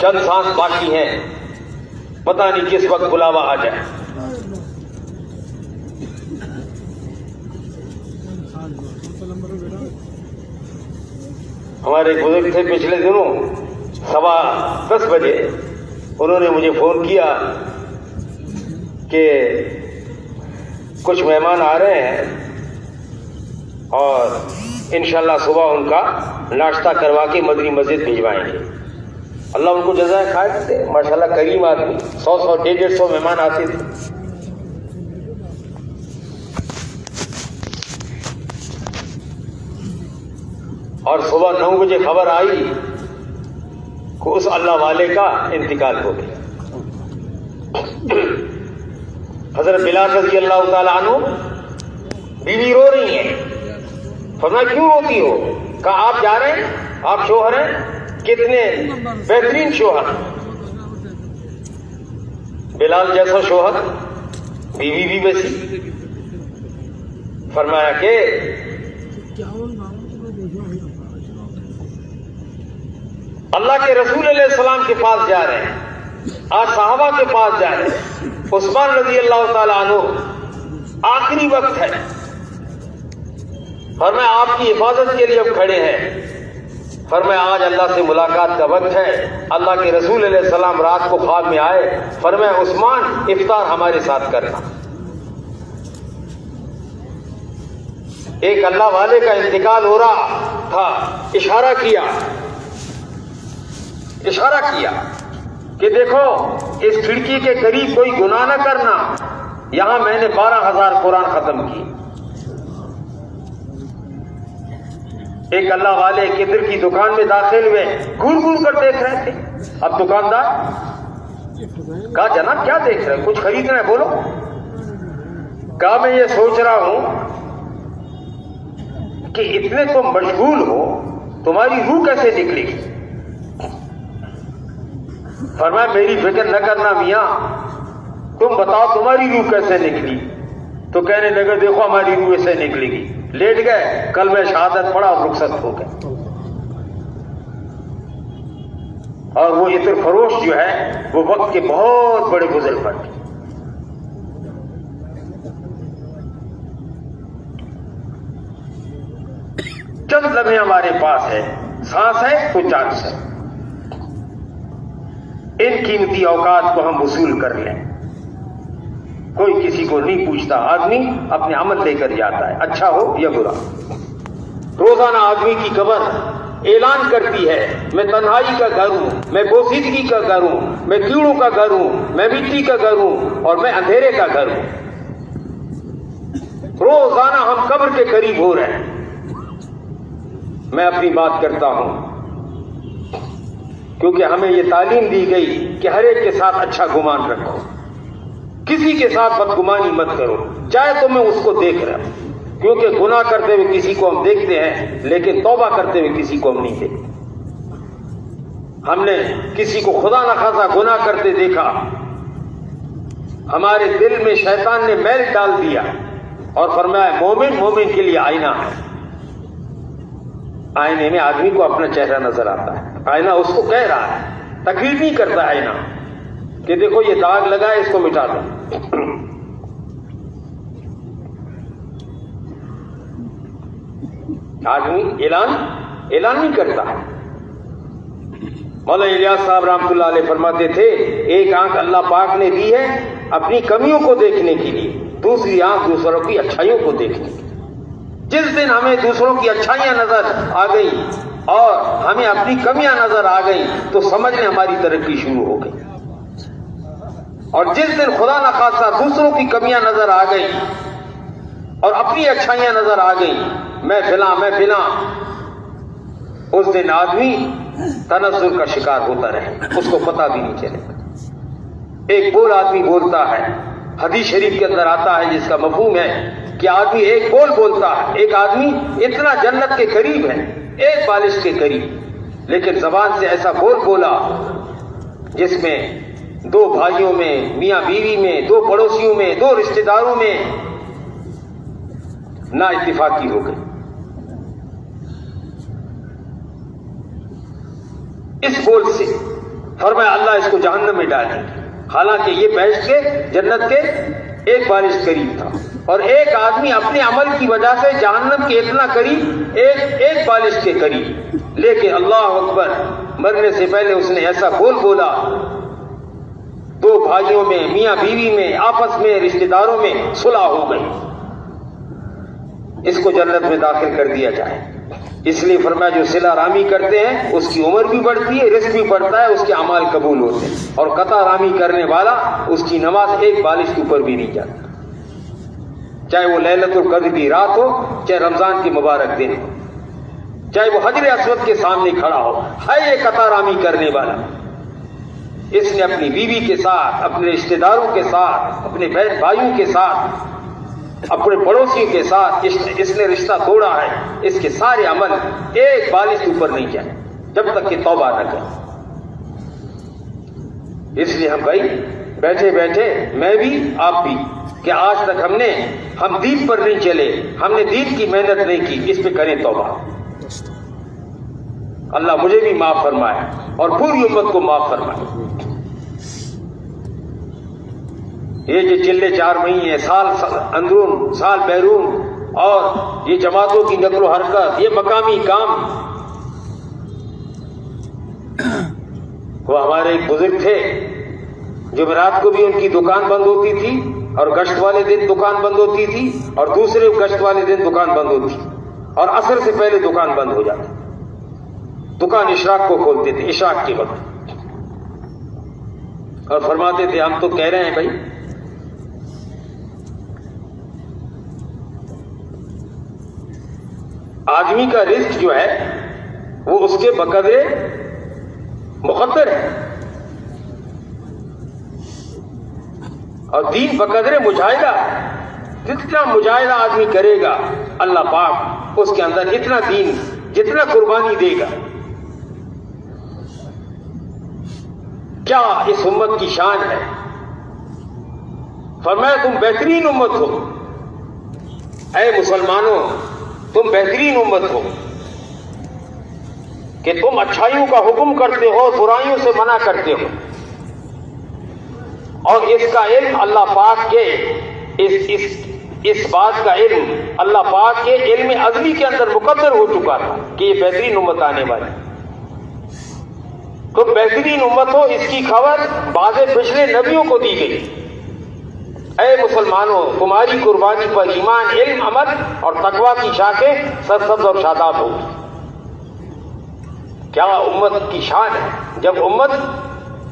چند سانس باقی ہیں، پتہ نہیں کس وقت بلاوا آ جائے۔ ہمارے بزرگ تھے پچھلے دنوں 10:15 بجے، انہوں نے مجھے فون کیا کہ کچھ مہمان آ رہے ہیں اور انشاءاللہ صبح ان کا ناشتہ کروا کے مدنی مسجد بھجوائیں گے۔ اللہ ان کو جزائے خیر دے، ماشاءاللہ کریم آدمی، 100 150 مہمان آتے تھے۔ اور صبح 9 بجے خبر آئی کہ اس اللہ والے کا انتقال ہو گیا۔ حضرت بلال رضی اللہ تعالیٰ عنہ، بیوی رو رہی ہیں، فرمایا کیوں روتی ہو؟ کہا آپ جا رہے ہیں، آپ شوہر ہیں، کتنے بہترین شوہر، بلال جیسا شوہر، بیوی بھی ویسی۔ فرمایا کہ اللہ کے رسول علیہ السلام کے پاس جا رہے ہیں، آج صحابہ کے پاس جا رہے ہیں، عثمان رضی اللہ تعالیٰ عنہ، آخری وقت ہے، فرمایا آپ کی حفاظت کے لیے اب کھڑے ہیں، فرمایا آج اللہ سے ملاقات کا وقت ہے۔ اللہ کے رسول علیہ السلام رات کو خواب میں آئے، فرمایا عثمان افطار ہمارے ساتھ کرنا۔ ایک اللہ والے کا انتقال ہو رہا تھا، اشارہ کیا کہ دیکھو اس کھڑکی کے قریب کوئی گناہ نہ کرنا، یہاں میں نے 12,000 قرآن ختم کی۔ ایک اللہ والے کدھر کی دکان میں داخل ہوئے، گھور گھور کر دیکھ رہے تھے۔ اب دکاندار کہا جناب کیا دیکھ رہے ہیں، کچھ خریدنا ہے بولو؟ کہا میں یہ سوچ رہا ہوں کہ اتنے تم مشغول ہو، تمہاری روح کیسے نکلے گی؟ فرمایا میری فکر نہ کرنا میاں، تم بتاؤ تمہاری روح کیسے نکلی؟ تو کہنے لگے دیکھو ہماری روح ایسے نکلے گی، لیٹ گئے، کلمہ شہادت پڑھا اور رخصت ہو گئے۔ اور وہ عطر فروش جو ہے وہ وقت کے بہت بڑے بزرگ بن گئے۔ چند لمحے ہمارے پاس ہے، سانس ہے تو چانس ہے، ان قیمتی اوقات کو ہم وصول کر لیں۔ کوئی کسی کو نہیں پوچھتا، آدمی اپنے عمل لے کر جاتا ہے، اچھا ہو یا برا۔ روزانہ آدمی کی قبر اعلان کرتی ہے میں تنہائی کا گھر ہوں، میں بوسیدگی کا گھر ہوں، میں کیڑوں کا گھر ہوں، میں مٹی کا گھر ہوں اور میں اندھیرے کا گھر ہوں۔ روزانہ ہم قبر کے قریب ہو رہے ہیں۔ میں اپنی بات کرتا ہوں کیونکہ ہمیں یہ تعلیم دی گئی کہ ہر ایک کے ساتھ اچھا گمان رکھو، کسی کے ساتھ بدگمانی مت کرو، چاہے تو میں اس کو دیکھ رہا ہوں، کیونکہ گناہ کرتے ہوئے کسی کو ہم دیکھتے ہیں لیکن توبہ کرتے ہوئے کسی کو ہم نہیں دیکھتے۔ ہم نے کسی کو خدا نخواستہ گناہ کرتے دیکھا، ہمارے دل میں شیطان نے میل ڈال دیا اور فرمایا مومن مومن کے لیے آئینہ ہے۔ آئینے میں آدمی کو اپنا چہرہ نظر آتا ہے، آئینہ اس کو کہہ رہا ہے، تقریر نہیں کرتا آئینہ کہ دیکھو یہ داغ لگا ہے اس کو مٹا دو۔ آدمی اعلان نہیں کرتا۔ مولانا الیاس صاحب رحمۃ اللہ علیہ فرماتے تھے ایک آنکھ اللہ پاک نے دی ہے اپنی کمیوں کو دیکھنے کے لیے، دوسری آنکھ دوسروں کی اچھائیوں کو دیکھنے کے لیے۔ جس دن ہمیں دوسروں کی اچھائیاں نظر آ گئی اور ہمیں اپنی کمیاں نظر آ گئی تو سمجھ لیں ہماری ترقی شروع ہو گئی، اور جس دن خدا نخواستہ دوسروں کی کمیاں نظر آ گئی اور اپنی اچھائیاں نظر آ گئی، میں فلاں اس دن آدمی تنزل کا شکار ہوتا رہے، اس کو پتہ بھی نہیں چلے گا۔ ایک بول آدمی بولتا ہے، حدیث شریف کے اندر آتا ہے جس کا مفہوم ہے کہ آدمی ایک بول بولتا ہے، ایک آدمی اتنا جنت کے قریب ہے، ایک بالش کے قریب، لیکن زبان سے ایسا بول بولا جس میں دو بھائیوں میں، میاں بیوی میں، دو پڑوسیوں میں، دو رشتہ داروں میں نا اتفاقی ہو گئی۔ اس بول سے فرمایا اللہ اس کو جہنم میں ڈال دیں گے، حالانکہ یہ بہشت کے جنت کے ایک بالش قریب تھا، اور ایک آدمی اپنے عمل کی وجہ سے جہنم کے اتنا قریب، ایک بالش کے قریب، لیکن اللہ اکبر، مرنے سے پہلے اس نے ایسا بول بولا، دو بھائیوں میں، میاں بیوی میں، آپس میں، رشتہ داروں میں صلح ہو گئی، اس کو جنت میں داخل کر دیا جائے۔ اس لیے فرمایا جو صلہ رامی کرتے ہیں اس کی عمر بھی بڑھتی ہے، رزق بھی بڑھتا ہے، اس کے اعمال قبول ہوتے ہیں، اور قطع رامی کرنے والا اس کی نماز ایک بالش کے اوپر بھی نہیں جاتا، چاہے وہ لیلۃ القدر کی رات ہو، چاہے رمضان کے مبارک دن ہو، چاہے وہ حجر اسود کے سامنے کھڑا ہو، ہے یہ قطع رامی کرنے والا۔ اس نے اپنی بیوی کے ساتھ، اپنے رشتہ داروں کے ساتھ، اپنے بہن بھائیوں کے ساتھ، اپنے پڑوسیوں کے ساتھ اس نے رشتہ توڑا ہے، اس کے سارے عمل ایک بالش اوپر نہیں جائے جب تک کہ توبہ نہ کرے۔ اس لیے ہم بھائی بیٹھے بیٹھے، میں بھی آپ بھی، کہ آج تک ہم دین پر نہیں چلے، ہم نے دین کی محنت نہیں کی، اس پہ کریں توبہ۔ اللہ مجھے بھی معاف فرمائے اور پوری امت کو معاف فرمائے۔ یہ جو چلے 4 مہینے، سال اندرون سال بیرون، اور یہ جماعتوں کی نقل و حرکت، یہ مقامی کام، وہ ہمارے ایک بزرگ تھے، جمعرات کو بھی ان کی دکان بند ہوتی تھی، اور گشت والے دن دکان بند ہوتی تھی، اور دوسرے گشت والے دن دکان بند ہوتی، اور عصر سے پہلے دکان بند ہو جاتی، دکان اشراق کو کھولتے تھے، اشراق کے وقت، اور فرماتے تھے ہم تو کہہ رہے ہیں بھائی، آدمی کا رزق جو ہے وہ اس کے بقدر مقدر ہے، اور دین بقدر مجاہدہ، جتنا مجاہدہ آدمی کرے گا اللہ پاک اس کے اندر اتنا دین، جتنا قربانی دے گا۔ کیا اس امت کی شان ہے، فرمایا تم بہترین امت ہو، اے مسلمانوں تم بہترین امت ہو، کہ تم اچھائیوں کا حکم کرتے ہو، برائیوں سے منع کرتے ہو، اور اس کا علم اللہ پاک کے اس بات کا علم اللہ پاک کے علم ازلی کے اندر مقدر ہو چکا تھا کہ یہ بہترین امت آنے والی۔ تم بہترین امت ہو، اس کی خبر بعض پچھلے نبیوں کو دی گئی۔ اے مسلمانوں تمہاری قربانی پر ایمان، علم، عمل اور تقوی کی شاخیں سرسبز اور شاداب ہوگی۔ کیا امت کی شان ہے جب امت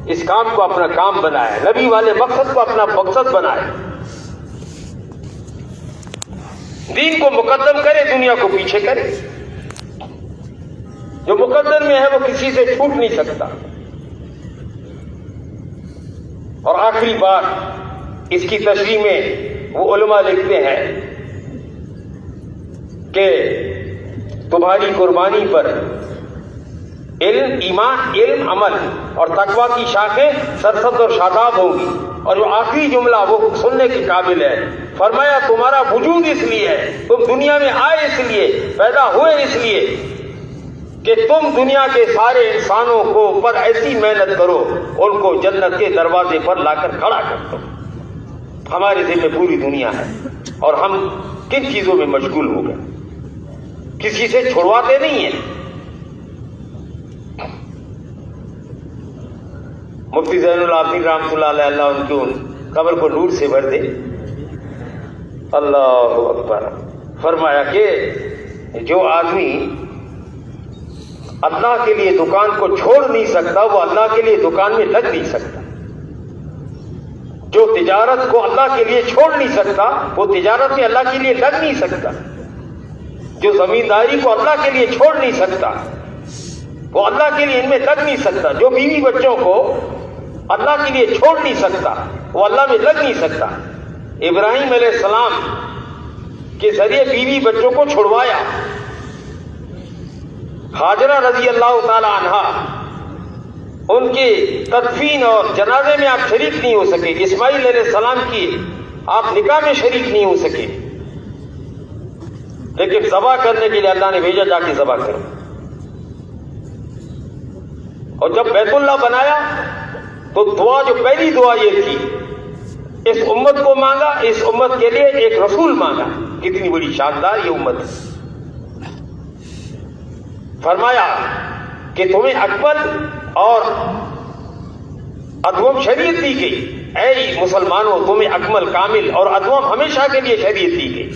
اس کام کو اپنا کام بنائے، نبی والے مقصد کو اپنا مقصد بنائے، دین کو مقدم کرے، دنیا کو پیچھے کرے۔ جو مقدر میں ہے وہ کسی سے چھوٹ نہیں سکتا۔ اور آخری بات اس کی تشریح میں وہ علماء لکھتے ہیں کہ تمہاری قربانی پر علم، ایمان، علم، عمل اور تقوی کی شاخیں سرسبز اور شاداب ہوں گی۔ اور جو آخری جملہ وہ سننے کے قابل ہے، فرمایا تمہارا وجود اس لیے ہے، تم دنیا میں آئے اس لیے، پیدا ہوئے اس لیے کہ تم دنیا کے سارے انسانوں کو پر ایسی محنت کرو ان کو جنت کے دروازے پر لا کر کھڑا کر دو۔ ہمارے ذمہ پوری دنیا ہے اور ہم کن چیزوں میں مشغول ہو گئے، کسی سے چھڑواتے نہیں ہیں۔ مفتی زین العابدین رحمۃ اللہ علیہ، اللہ ان کی قبر کو نور سے بھر دے، اللہ اکبر، فرمایا کہ جو آدمی اللہ کے لیے دکان کو چھوڑ نہیں سکتا وہ اللہ کے لیے دکان میں لگ نہیں سکتا۔ جو تجارت کو اللہ کے لیے چھوڑ نہیں سکتا وہ تجارت میں اللہ کے لیے لگ نہیں سکتا۔ جو زمینداری کو اللہ کے لیے چھوڑ نہیں سکتا وہ اللہ کے لیے ان میں لگ نہیں سکتا۔ جو بیوی بچوں کو اللہ کے لیے چھوڑ نہیں سکتا وہ اللہ میں لگ نہیں سکتا۔ ابراہیم علیہ السلام کے ذریعے بیوی بچوں کو چھڑوایا، ہاجرہ رضی اللہ تعالی عنہا ان کی تدفین اور جنازے میں آپ شریک نہیں ہو سکے، اسماعیل علیہ السلام کی آپ نکاح میں شریک نہیں ہو سکے، لیکن ذبح کرنے کے لیے اللہ نے بھیجا، جا کے ذبح کرو۔ اور جب بیت اللہ بنایا تو دعا جو پہلی دعا یہ تھی، اس امت کو مانگا، اس امت کے لیے ایک رسول مانگا. کتنی بڑی شاندار یہ امت ہے. فرمایا کہ تمہیں اکمل اور ادوم شریعت دی گئی. اے مسلمانوں، تمہیں اکمل، کامل اور ادوم ہمیشہ کے لیے شریعت دی گئی،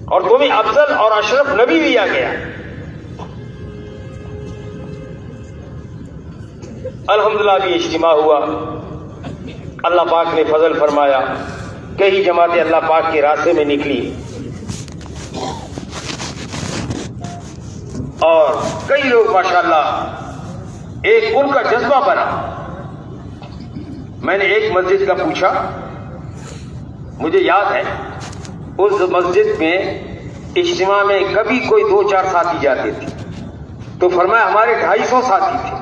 اور تمہیں افضل اور اشرف نبی دیا گیا. الحمدللہ بھی اجتماع ہوا. اللہ پاک نے فضل فرمایا، کئی جماعتیں اللہ پاک کے راستے میں نکلی اور کئی لوگ ماشاءاللہ ایک ان کا جذبہ بنا. میں نے ایک مسجد کا پوچھا، مجھے یاد ہے اس مسجد میں اجتماع میں کبھی کوئی 2-4 ساتھی جاتے تھے، تو فرمایا ہمارے 250 ساتھی تھے.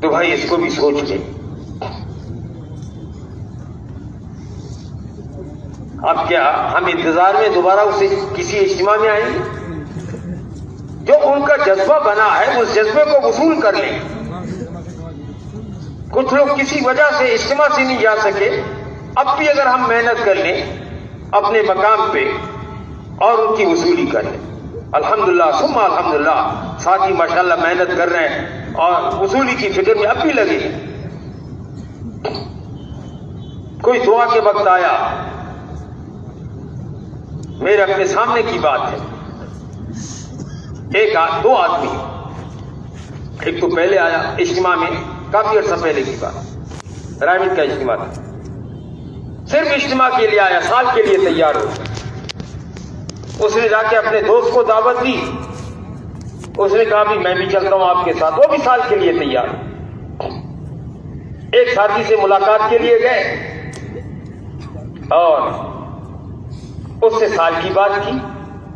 تو بھائی اس کو بھی سوچ لیں. اب کیا ہم انتظار میں دوبارہ اسے کسی اجتماع میں آئیں گے؟ جو ان کا جذبہ بنا ہے اس جذبے کو وصول کر لیں. کچھ لوگ کسی وجہ سے اجتماع سے نہیں جا سکے، اب بھی اگر ہم محنت کر لیں اپنے مقام پہ اور ان کی وصولی کر لیں. الحمدللہ ثم الحمدللہ ساتھی ماشاءاللہ محنت کر رہے ہیں اور وصولی کی فکر میں اب بھی لگے. کوئی دعا کے وقت آیا، میرے اپنے سامنے کی بات ہے، دو آدمی، ایک تو پہلے آیا اجتماع میں، کافی عرصہ پہلے کی بات، رائمنڈ کا اجتماع تھا، صرف اجتماع کے لیے آیا، سال کے لیے تیار ہو. اس نے جا کے اپنے دوست کو دعوت دی، اس نے کہا بھی میں بھی چلتا ہوں آپ کے ساتھ، وہ بھی سال کے لیے تیار. ایک ساتھی سے ملاقات کے لیے گئے اور اس سے سال کی بات کی.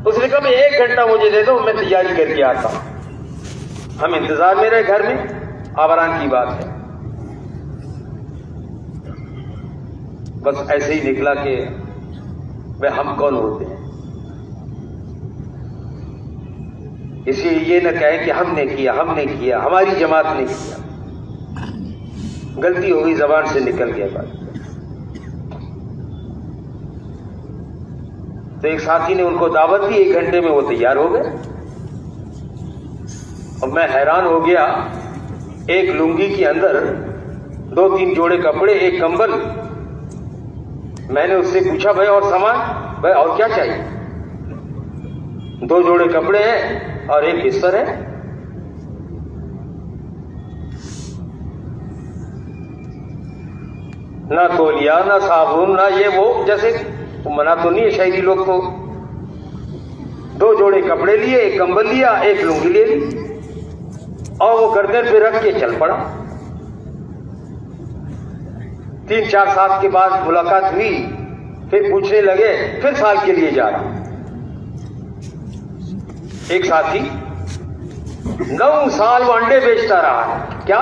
اس نے کہا میں 1 گھنٹہ مجھے دے دو، میں تیاری کر کے آتا ہوں. ہم انتظار میں رہے گھر میں، آوران کی بات ہے. بس ایسے ہی نکلا کہ ہم کون ہوتے ہیں. اس لیے یہ نہ کہیں کہ ہم نے کیا، ہماری جماعت نے کیا. غلطی ہو گئی، زبان سے نکل گیا بات. تو ایک ساتھی نے ان کو دعوت دی، 1 گھنٹے میں وہ تیار ہو گئے. اور میں حیران ہو گیا، ایک لنگی کے اندر 2-3 جوڑے کپڑے، ایک کمبل. میں نے اس سے پوچھا بھائی اور سامان، بھائی اور کیا چاہیے؟ 2 جوڑے کپڑے ہیں اور 1 بستر ہے. نہ تولیہ، نہ صابن، نہ یہ وہ، جیسے منع تو نہیں ہے شہری لوگ کو. 2 جوڑے کپڑے لیے، 1 کمبل لیا، 1 لنگی لے لی اور وہ گردن پہ رکھ کے چل پڑا. 3-4 سال کے بعد ملاقات ہوئی، پھر پوچھنے لگے پھر سال کے لیے جا رہا. ایک ساتھی 9 سال وہ انڈے بیچتا رہا ہے. کیا؟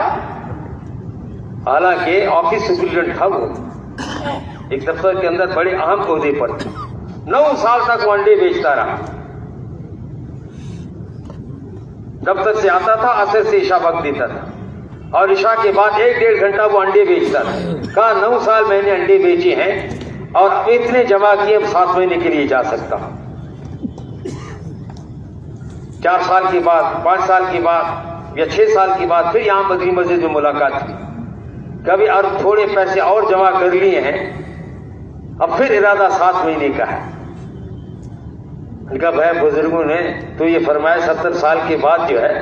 حالانکہ آفس سپرنٹینڈنٹ تھا، وہ ایک دفتر کے اندر بڑے اہم عہدے پر تھا. 9 سال تک وہ انڈے بیچتا رہا. دفتر سے آتا تھا، عصر سے عشاء وقت دیتا تھا، اور عشاء کے بعد 1-1.5 گھنٹہ وہ انڈے بیچتا تھا. کہا 9 سال میں نے انڈے بیچے ہیں اور اتنے جمع کیے، 7 مہینے کے لیے جا سکتا ہوں. 4 سال کے بعد، 5 سال کے بعد یا 6 سال کے بعد پھر یہاں بدری مسجد میں ملاقات کی. کبھی اور تھوڑے پیسے اور جمع کر لیے ہیں، اب پھر ارادہ 7 مہینے کا ہے. کہا بھائی بزرگوں نے تو یہ فرمایا 70 سال کے بعد جو ہے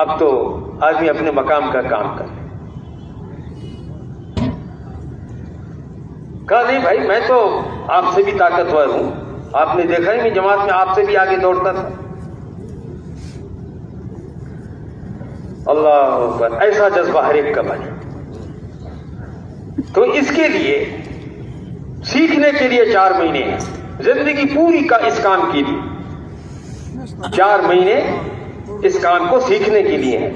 اب تو آدمی اپنے مقام کا کام کرے. کہا نہیں بھائی میں تو آپ سے بھی طاقتور ہوں، آپ نے دیکھا ہی میں جماعت میں آپ سے بھی آگے دوڑتا تھا. اللہ اکبر، ایسا جذبہ ہر ایک کا بنے. تو اس کے لیے سیکھنے کے لیے 4 مہینے ہیں. زندگی پوری کا اس کام کے لیے 4 مہینے اس کام کو سیکھنے کے لیے ہیں.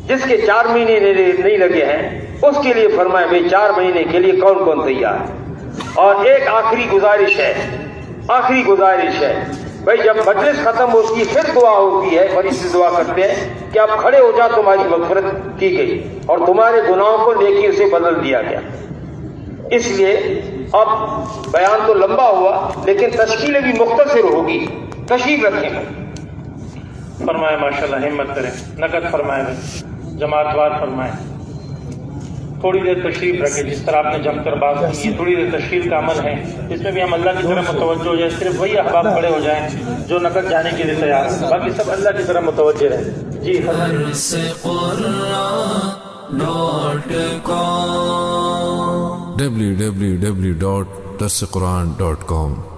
جس کے 4 مہینے نہیں لگے ہیں اس کے لیے فرمایا بھائی 4 مہینے کے لیے کون تیار ہے. اور ایک آخری گزارش ہے بھائی جب مجلس ختم ہوتی ہے پھر دعا ہوتی ہے، بڑی سی دعا کرتے ہیں کہ آپ کھڑے ہو جا، تمہاری مغفرت کی گئی اور تمہارے گناہوں کو نیکی سے بدل دیا گیا۔ اس لیے اب بیان تو لمبا ہوا لیکن تشکیلیں بھی مختصر ہوگی، تشریف رکھیں گے۔ فرمائے ماشاءاللہ، ہمت کریں، نقد فرمائے، جماعت وار فرمائے، تھوڑی دیر تشریف رکھیں۔ جس طرح آپ نے جم کر بات کی ہے، تھوڑی دیر تشریف کا عمل ہے، اس میں بھی ہم اللہ کی طرف متوجہ ہو جائیں، صرف وہی احباب کھڑے ہو جائیں جو نقد جانے کے لیے تیار ہیں، باقی سب اللہ کی طرف متوجہ رہیں۔ جی www.darsequran.com